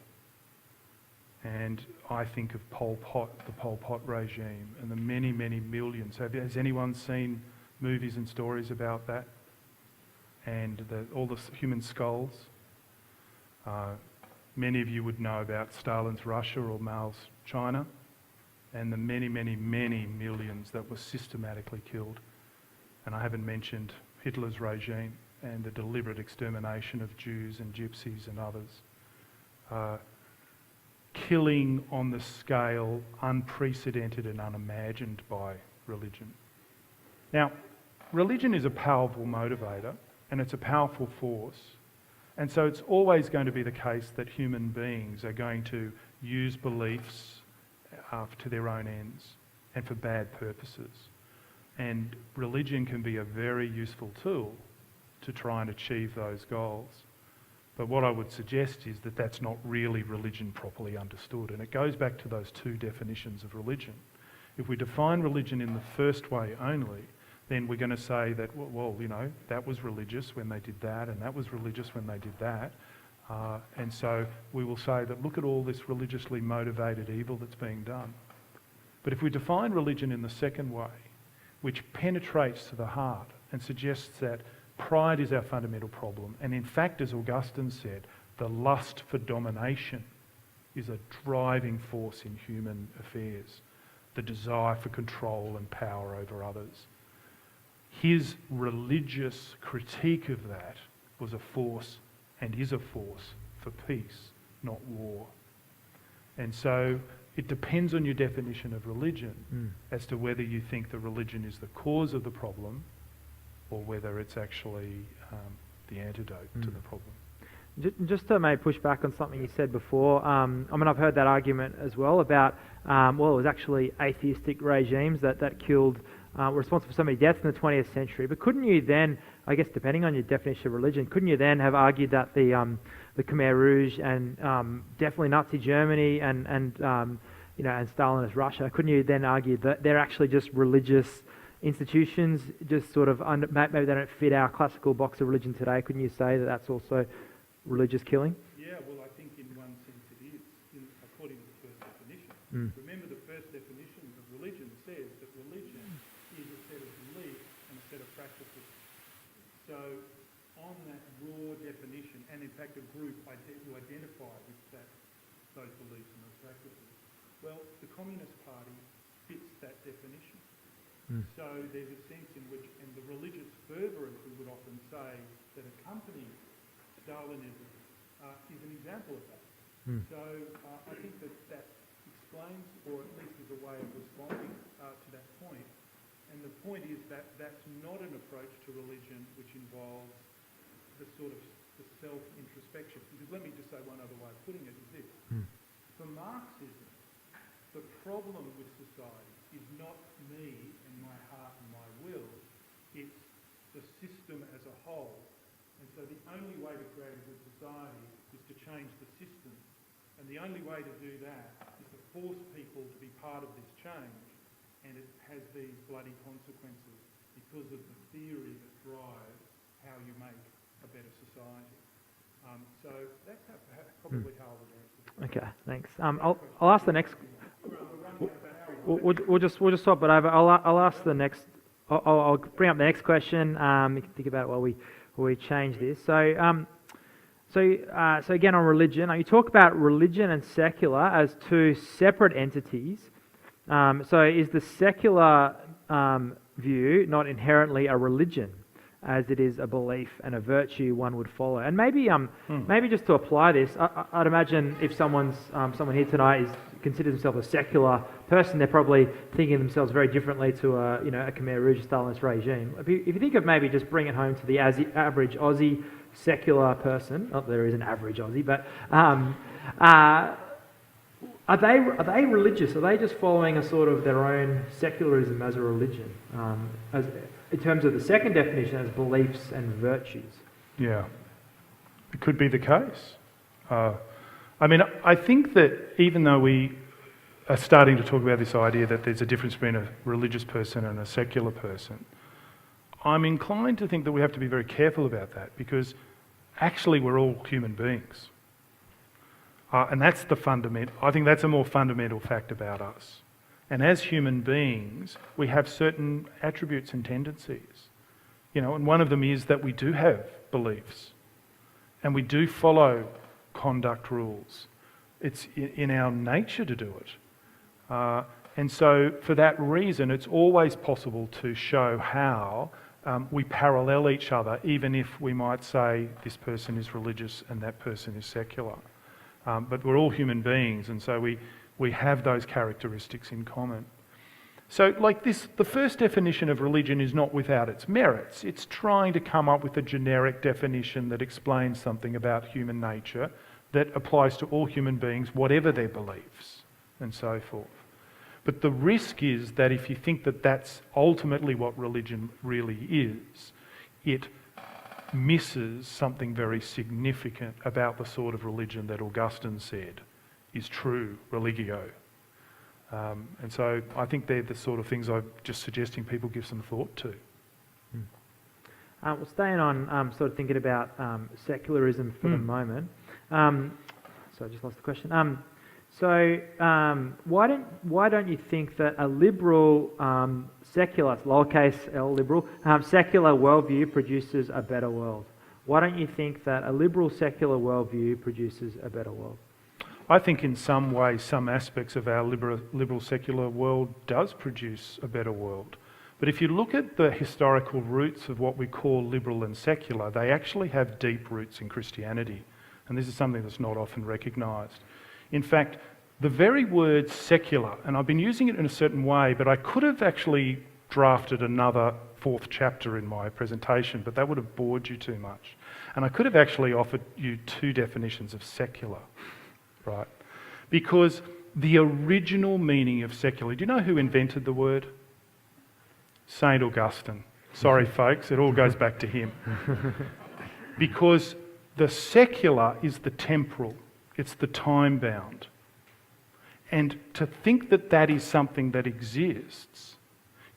And I think of Pol Pot, the Pol Pot regime, and the many, many millions. Has anyone seen movies and stories about that? And all the human skulls? Many of you would know about Stalin's Russia or Mao's China, and the many, many, many millions that were systematically killed. And I haven't mentioned Hitler's regime and the deliberate extermination of Jews and Gypsies and others. Killing on the scale unprecedented and unimagined by religion. Now, religion is a powerful motivator and it's a powerful force, and so it's always going to be the case that human beings are going to use beliefs to their own ends and for bad purposes. And religion can be a very useful tool to try and achieve those goals. But what I would suggest is that that's not really religion properly understood. And it goes back to those two definitions of religion. If we define religion in the first way only, then we're going to say that, well, you know, that was religious when they did that, and that was religious when they did that. And so we will say that look at all this religiously motivated evil that's being done. But if we define religion in the second way, which penetrates to the heart and suggests that pride is our fundamental problem, and in fact, as Augustine said, the lust for domination is a driving force in human affairs, the desire for control and power over others. His religious critique of that was a force and is a force for peace, not war. And so it depends on your definition of religion as to whether you think the religion is the cause of the problem or whether it's actually the antidote to the problem. Just to maybe push back on something you said before, I mean, I've heard that argument as well about, well, it was actually atheistic regimes that killed, were responsible for so many deaths in the 20th century. But couldn't you then, I guess depending on your definition of religion, couldn't you then have argued that the Khmer Rouge and definitely Nazi Germany and you know, and Stalinist Russia, couldn't you then argue that they're actually just religious institutions, just sort of, maybe they don't fit our classical box of religion today? Couldn't you say that that's also religious killing? Yeah, well, I think in one sense it is, according to the first definition. Remember, the first definition of religion says that religion is a set of beliefs and a set of practices. So, on that raw definition, and in fact a group who identify with those beliefs and those practices, well, the Communist Party fits that definition. So there's a sense in which, and the religious fervour, as we would often say, that accompanies Stalinism is an example of that. So I think that explains, or at least is a way of responding to that point. And the point is that that's not an approach to religion which involves the sort of the self-introspection. Because let me just say one other way of putting it is this. For Marxism, the problem with society is not me and my heart and my will, it's the system as a whole. And so the only way to create a good society is to change the system. And the only way to do that is to force people to be part of this change. And it has these bloody consequences because of the theory that drives how you make a better society. So that's probably how I would answer it. Okay, thanks. I'll ask the next. We'll just swap it over. I'll ask the next. I'll bring up the next question. You can think about it while we change this. So again on religion, you talk about religion and secular as two separate entities. So is the secular view not inherently a religion, as it is a belief and a virtue one would follow? And maybe just to apply this, I'd imagine if someone here tonight considers themselves a secular person, they're probably thinking of themselves very differently to a Khmer Rouge Stalinist regime. If you think of maybe just bring it home to the average Aussie secular person, not that there is an average Aussie, but are they religious? Are they just following a sort of their own secularism as a religion, in terms of the second definition as beliefs and virtues? Yeah, it could be the case. I mean, I think that even though we are starting to talk about this idea that there's a difference between a religious person and a secular person, I'm inclined to think that we have to be very careful about that, because actually we're all human beings. And that's the fundamental, I think that's a more fundamental fact about us. And as human beings, we have certain attributes and tendencies. And one of them is that we do have beliefs and we do follow conduct rules. It's in our nature to do it. And so for that reason, it's always possible to show how we parallel each other, even if we might say this person is religious and that person is secular. But we're all human beings, and so we have those characteristics in common. So like this, the first definition of religion is not without its merits. It's trying to come up with a generic definition that explains something about human nature that applies to all human beings, whatever their beliefs, and so forth. But the risk is that if you think that that's ultimately what religion really is, it misses something very significant about the sort of religion that Augustine said is true religio. And so I think they're the sort of things I'm just suggesting people give some thought to. Well, staying on sort of thinking about secularism for the moment. So I just lost the question. Why don't you think that a liberal, secular, lowercase l liberal, secular worldview produces a better world? Why don't you think that a liberal secular worldview produces a better world? I think in some ways, some aspects of our liberal secular world does produce a better world. But if you look at the historical roots of what we call liberal and secular, they actually have deep roots in Christianity. And this is something that's not often recognised. In fact, the very word secular, and I've been using it in a certain way, but I could have actually drafted another 4th chapter in my presentation, but that would have bored you too much. And I could have actually offered you 2 definitions of secular, right? Because the original meaning of secular, do you know who invented the word? St. Augustine. Sorry, folks, it all goes back to him. Because the secular is the temporal, it's the time-bound. And to think that that is something that exists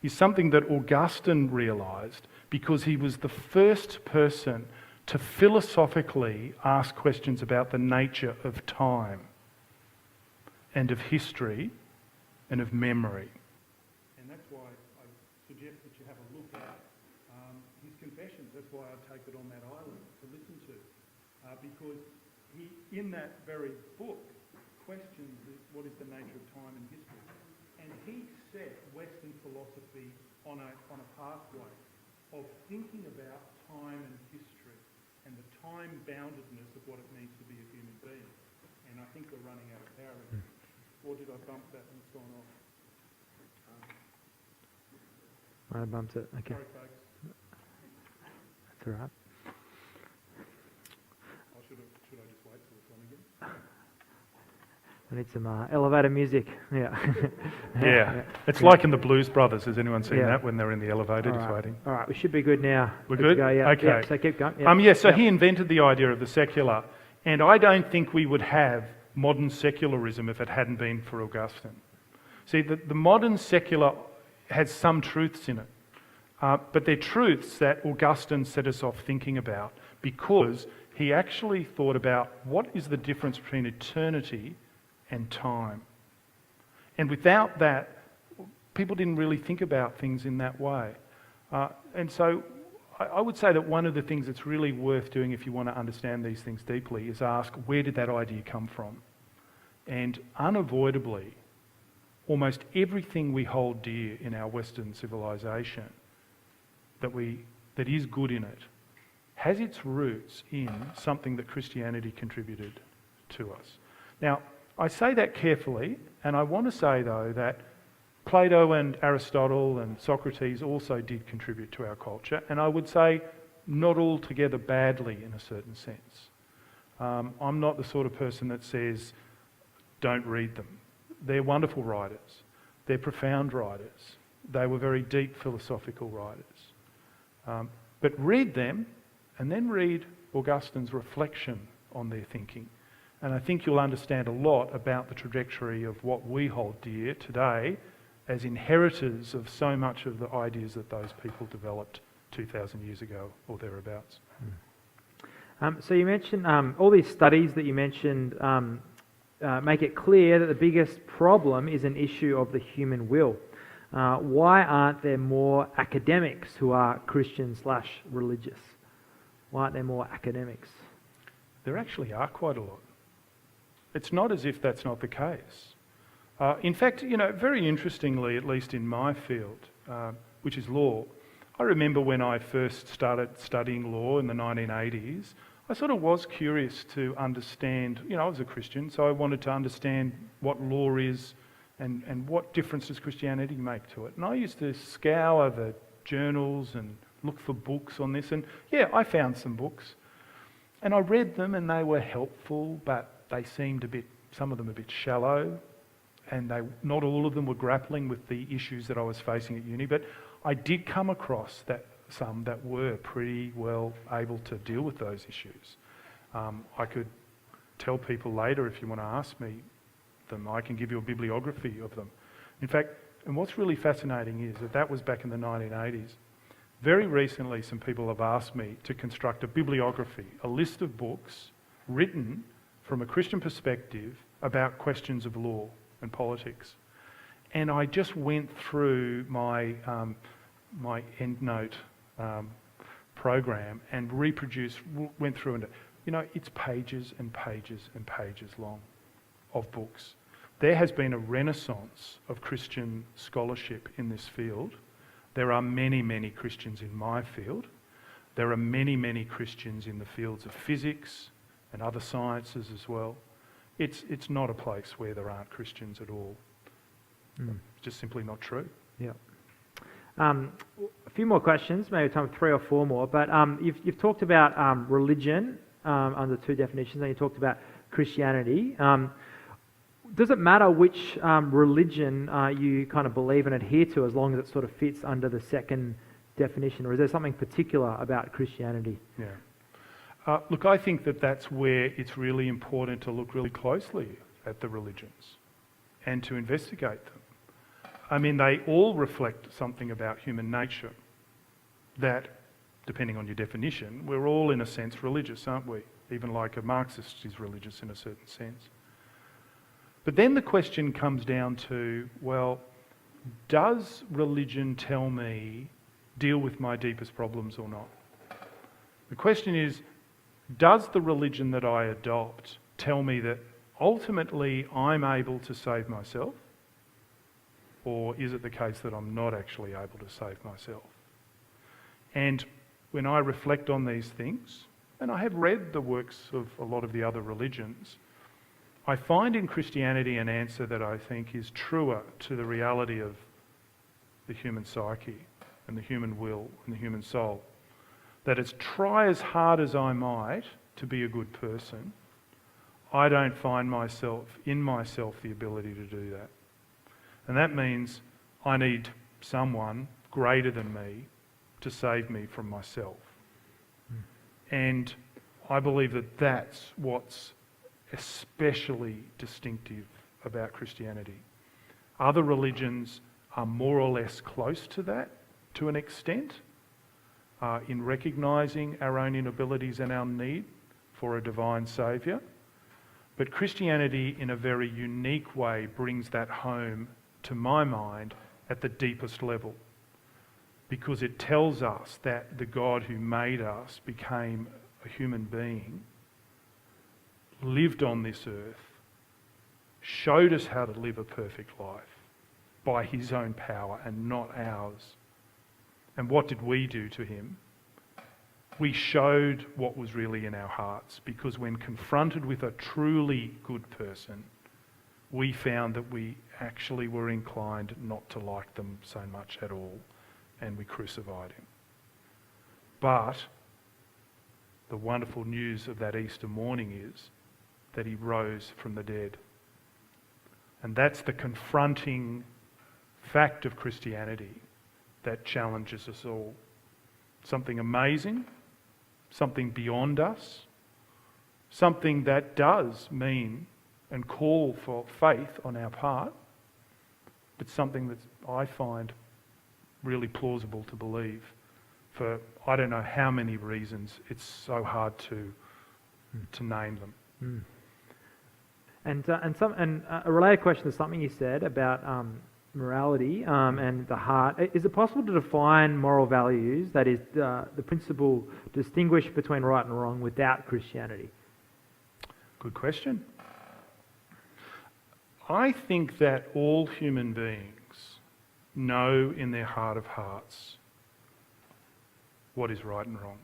is something that Augustine realised because he was the first person to philosophically ask questions about the nature of time and of history and of memory. And that's why I suggest that you have a look at his Confessions. That's why I take it on that island to listen to. Because he, in that very book, questions what is the nature of time and history. And he set Western philosophy on a pathway of thinking about time and history and the time-boundedness of what it means to be a human being. And I think we're running out of power. Or did I bump that and it's gone off? I bumped it. Okay. Sorry, folks. That's all right. Should I just wait till it's on again? I need some elevator music. Yeah. Yeah. It's like in the Blues Brothers. Has anyone seen Yeah. that when they're in the elevator All just right. waiting? All right, we should be good now. We're Let's good? Go, yeah. Okay. Yeah, so keep going. Yeah. So he invented the idea of the secular, and I don't think we would have modern secularism if it hadn't been for Augustine. See, the modern secular has some truths in it, but they're truths that Augustine set us off thinking about because he actually thought about what is the difference between eternity and time. And without that, people didn't really think about things in that way. And so I would say that one of the things that's really worth doing if you want to understand these things deeply is ask, where did that idea come from? And unavoidably, almost everything we hold dear in our Western civilization that is good in it has its roots in something that Christianity contributed to us. Now, I say that carefully, and I want to say, though, that Plato and Aristotle and Socrates also did contribute to our culture, and I would say not altogether badly in a certain sense. I'm not the sort of person that says, don't read them. They're wonderful writers. They're profound writers. They were very deep philosophical writers. But read them, and then read Augustine's reflection on their thinking. And I think you'll understand a lot about the trajectory of what we hold dear today as inheritors of so much of the ideas that those people developed 2,000 years ago or thereabouts. So you mentioned all these studies that you mentioned make it clear that the biggest problem is an issue of the human will. Why aren't there more academics who are Christian/religious? Why aren't there more academics? There actually are quite a lot. It's not as if that's not the case. In fact, very interestingly, at least in my field, which is law, I remember when I first started studying law in the 1980s, I sort of was curious to understand, I was a Christian, so I wanted to understand what law is and what difference does Christianity make to it. And I used to scour the journals and look for books on this, and I found some books. And I read them and they were helpful, but they seemed some of them a bit shallow, and not all of them were grappling with the issues that I was facing at uni. But I did come across some that were pretty well able to deal with those issues. I could tell people later, if you want to ask me them, I can give you a bibliography of them. In fact, and what's really fascinating is that was back in the 1980s. Very recently, some people have asked me to construct a bibliography, a list of books written from a Christian perspective about questions of law and politics. And I just went through my EndNote program and went through and, it's pages and pages and pages long of books. There has been a renaissance of Christian scholarship in this field. There are many, many Christians in my field. There are many, many Christians in the fields of physics and other sciences as well. It's not a place where there aren't Christians at all. It's just simply not true. Yeah. A few more questions, maybe time for 3 or 4 more. But you've talked about religion under 2 definitions, and you talked about Christianity. Does it matter which religion you kind of believe and adhere to, as long as it sort of fits under the second definition, or is there something particular about Christianity? Yeah. Look, I think that's where it's really important to look really closely at the religions and to investigate them. I mean, they all reflect something about human nature that, depending on your definition, we're all in a sense religious, aren't we? Even like a Marxist is religious in a certain sense. But then the question comes down to, well, does religion tell me deal with my deepest problems or not? The question is, does the religion that I adopt tell me that ultimately I'm able to save myself? Or is it the case that I'm not actually able to save myself? And when I reflect on these things, and I have read the works of a lot of the other religions, I find in Christianity an answer that I think is truer to the reality of the human psyche and the human will and the human soul. That it's try as hard as I might to be a good person, I don't find in myself the ability to do that. And that means I need someone greater than me to save me from myself. And I believe that that's what's especially distinctive about Christianity. Other religions are more or less close to that to an extent in recognising our own inabilities and our need for a divine saviour. But Christianity, in a very unique way, brings that home, to my mind, at the deepest level, because it tells us that the God who made us became a human being, lived on this earth, showed us how to live a perfect life by his own power and not ours. And what did we do to him? We showed what was really in our hearts, because when confronted with a truly good person, we found that we actually were inclined not to like them so much at all, and we crucified him. But the wonderful news of that Easter morning is that he rose from the dead. And that's the confronting fact of Christianity that challenges us all. Something amazing, something beyond us, something that does mean and call for faith on our part, but something that I find really plausible to believe for I don't know how many reasons. It's so hard to name them. And a related question to something you said about morality and the heart. Is it possible to define moral values, that is, the principle distinguish between right and wrong, without Christianity? Good question. I think that all human beings know in their heart of hearts what is right and wrong.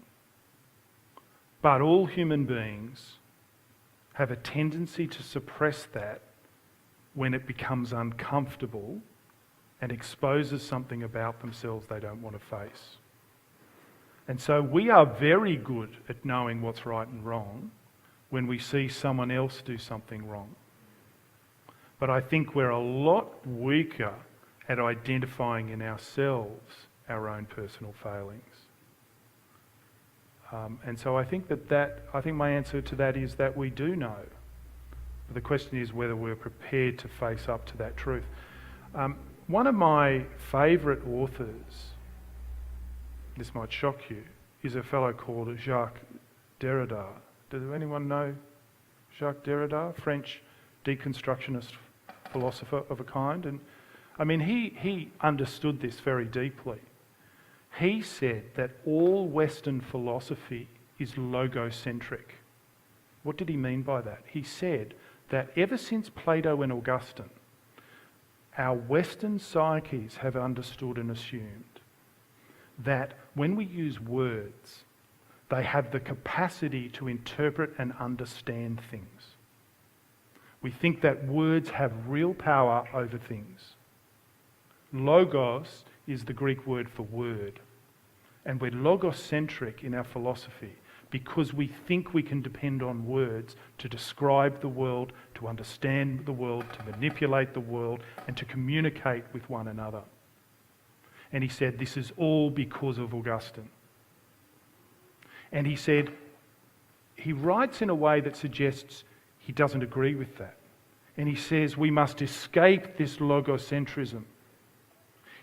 But all human beings have a tendency to suppress that when it becomes uncomfortable and exposes something about themselves they don't want to face. And so we are very good at knowing what's right and wrong when we see someone else do something wrong. But I think we're a lot weaker at identifying in ourselves our own personal failings. And so I think I think my answer to that is that we do know. But the question is whether we're prepared to face up to that truth. One of my favourite authors, this might shock you, is a fellow called Jacques Derrida. Does anyone know Jacques Derrida? French deconstructionist philosopher of a kind. And I mean, he understood this very deeply. He said that all Western philosophy is logocentric. What did he mean by that? He said that ever since Plato and Augustine, our Western psyches have understood and assumed that when we use words, they have the capacity to interpret and understand things. We think that words have real power over things. Logos is the Greek word for word. And we're logocentric in our philosophy because we think we can depend on words to describe the world, to understand the world, to manipulate the world, and to communicate with one another. And he said this is all because of Augustine. And he said, he writes in a way that suggests he doesn't agree with that. And he says we must escape this logocentrism.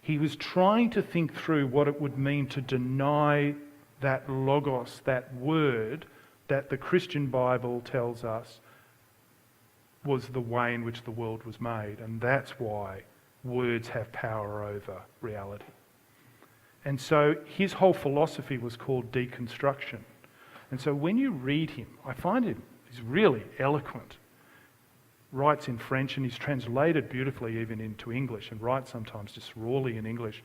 He was trying to think through what it would mean to deny that logos, that word that the Christian Bible tells us was the way in which the world was made. And that's why words have power over reality. And so his whole philosophy was called deconstruction. And so when you read him, I find he's really eloquent. Writes in French and he's translated beautifully even into English and writes sometimes just rawly in English.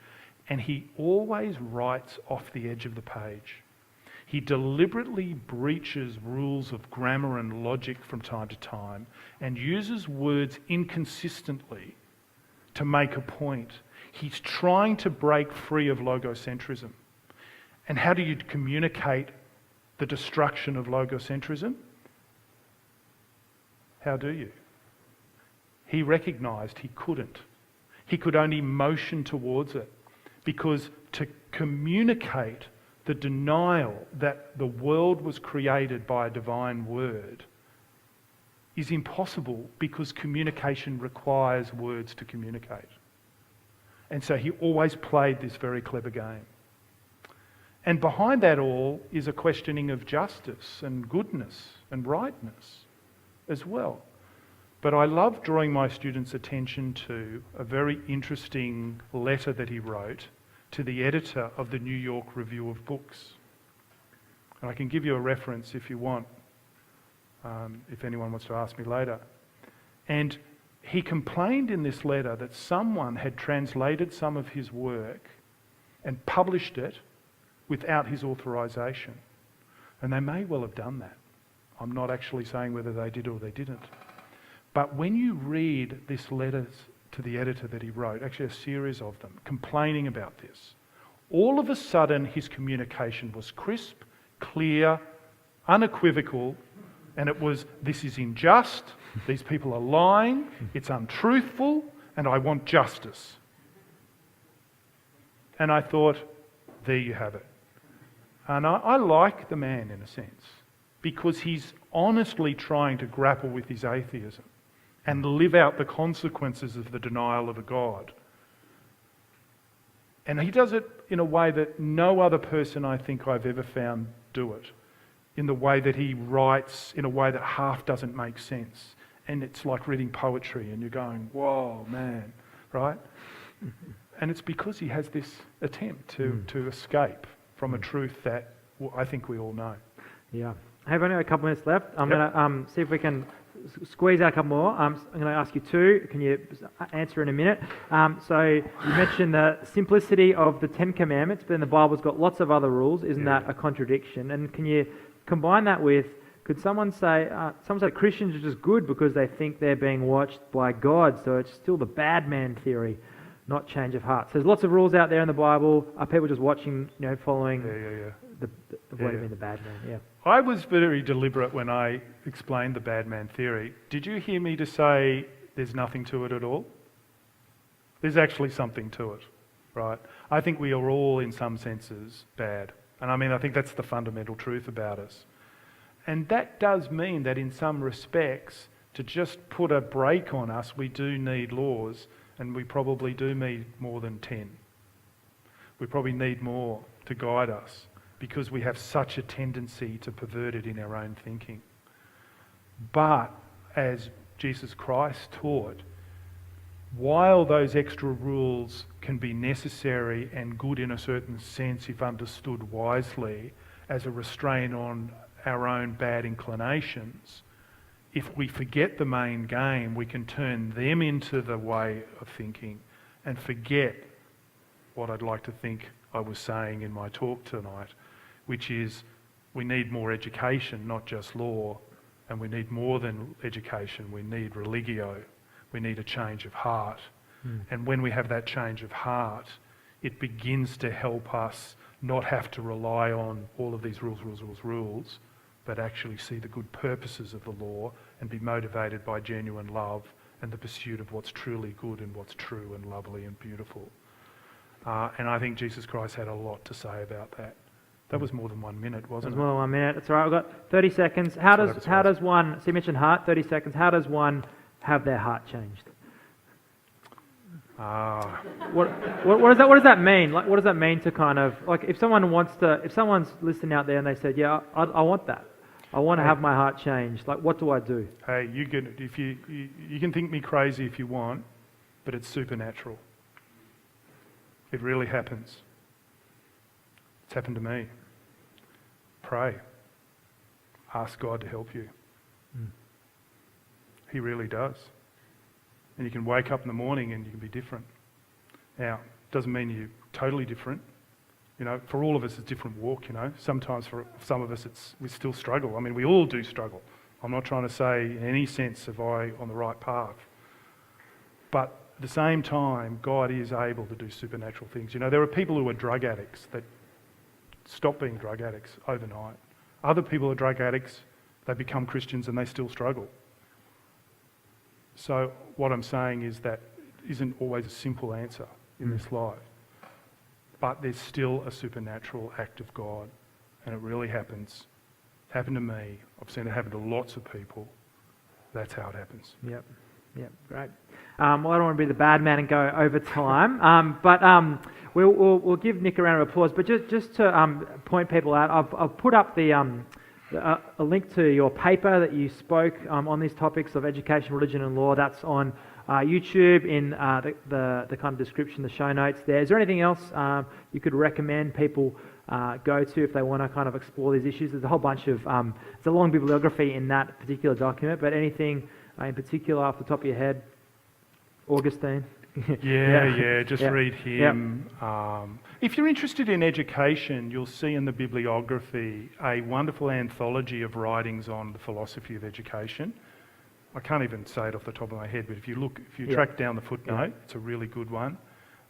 And he always writes off the edge of the page. He deliberately breaches rules of grammar and logic from time to time and uses words inconsistently to make a point. He's trying to break free of logocentrism. And how do you communicate the destruction of logocentrism? How do you? He recognised he couldn't. He could only motion towards it because to communicate the denial that the world was created by a divine word is impossible because communication requires words to communicate. And so he always played this very clever game. And behind that all is a questioning of justice and goodness and rightness as well. But I love drawing my students' attention to a very interesting letter that he wrote to the editor of the New York Review of Books. And I can give you a reference if you want, if anyone wants to ask me later. And he complained in this letter that someone had translated some of his work and published it without his authorization. And they may well have done that. I'm not actually saying whether they did or they didn't. But when you read this letter to the editor that he wrote, actually a series of them, complaining about this, all of a sudden his communication was crisp, clear, unequivocal, and it was, this is unjust, these people are lying, it's untruthful, and I want justice. And I thought, there you have it. And I like the man in a sense, because he's honestly trying to grapple with his atheism and live out the consequences of the denial of a God. And he does it in a way that no other person I think I've ever found do it, in the way that he writes in a way that half doesn't make sense. And it's like reading poetry and you're going, whoa, man, right? And it's because he has this attempt to escape from a truth that I think we all know. Yeah. I have only a couple minutes left. I'm going to see if we can squeeze out a couple more. I'm going to ask you two. Can you answer in a minute? So you mentioned the simplicity of the Ten Commandments, but then the Bible's got lots of other rules. Isn't that a contradiction? And can you combine that with, could someone say Christians are just good because they think they're being watched by God, so it's still the bad man theory, not change of heart. So there's lots of rules out there in the Bible. Are people just watching, following the way to be the bad man? Yeah. I was very deliberate when I explained the bad man theory. Did you hear me to say there's nothing to it at all? There's actually something to it, right? I think we are all in some senses bad. And I mean, I think that's the fundamental truth about us. And that does mean that in some respects, to just put a brake on us, we do need laws, and we probably do need more than 10. We probably need more to guide us because we have such a tendency to pervert it in our own thinking. But as Jesus Christ taught, while those extra rules can be necessary and good in a certain sense if understood wisely as a restraint on our own bad inclinations, if we forget the main game, we can turn them into the way of thinking and forget what I'd like to think I was saying in my talk tonight, which is we need more education, not just law, and we need more than education. We need religio. We need a change of heart. And when we have that change of heart, it begins to help us not have to rely on all of these rules, but actually see the good purposes of the law and be motivated by genuine love and the pursuit of what's truly good and what's true and lovely and beautiful. And I think Jesus Christ had a lot to say about that. That was more than 1 minute, wasn't it? More than 1 minute. It's all right. We've got 30 seconds. How does one, so you mentioned heart, 30 seconds. How does one have their heart changed? What does that mean? Like, what does that mean to kind of, like, if someone's listening out there and they said, yeah, I want that. I want to have my heart changed. Like, what do I do? Hey, you can think me crazy if you want, but it's supernatural. It really happens. It's happened to me. Pray. Ask God to help you. He really does. And you can wake up in the morning and you can be different. Now, it doesn't mean you're totally different. You know, for all of us, it's a different walk, you know. Sometimes for some of us, we still struggle. I mean, we all do struggle. I'm not trying to say in any sense am I on the right path. But at the same time, God is able to do supernatural things. You know, there are people who are drug addicts that stop being drug addicts overnight. Other people are drug addicts, they become Christians and they still struggle. So what I'm saying is that isn't always a simple answer in this life. But there's still a supernatural act of God, and it really happens. It happened to me. I've seen it happen to lots of people. That's how it happens. Yep, great. Well, I don't want to be the bad man and go over time, but we'll give Nick a round of applause. But just to point people out, I've put up a link to your paper that you spoke on these topics of education, religion and law. That's on YouTube in the kind of description, the show notes there. Is there anything else you could recommend people go to if they want to kind of explore these issues? There's a whole bunch of, there's a long bibliography in that particular document, but anything in particular off the top of your head? Augustine? Just read him. Yep. If you're interested in education, you'll see in the bibliography a wonderful anthology of writings on the philosophy of education. I can't even say it off the top of my head, but if you track down the footnote, it's a really good one.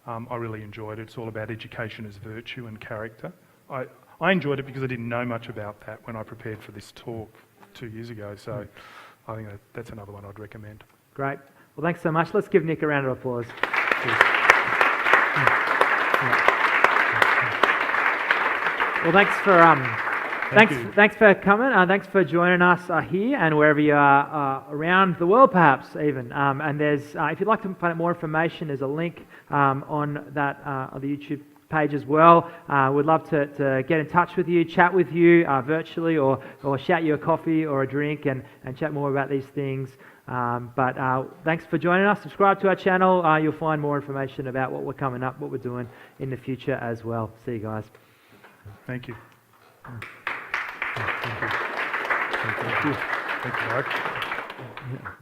I really enjoyed it. It's all about education as virtue and character. I enjoyed it because I didn't know much about that when I prepared for this talk 2 years ago, so I think that's another one I'd recommend. Great. Well, thanks so much. Let's give Nick a round of applause. Well, thanks for coming. Thanks for joining us here and wherever you are around the world, perhaps even. And there's, if you'd like to find out more information, there's a link on that on the YouTube page as well. We'd love to get in touch with you, chat with you virtually, or shout you a coffee or a drink and chat more about these things. But thanks for joining us. Subscribe to our channel. You'll find more information about what we're coming up, what we're doing in the future as well. See you guys. Thank you. Thank you. Thank you, Mark.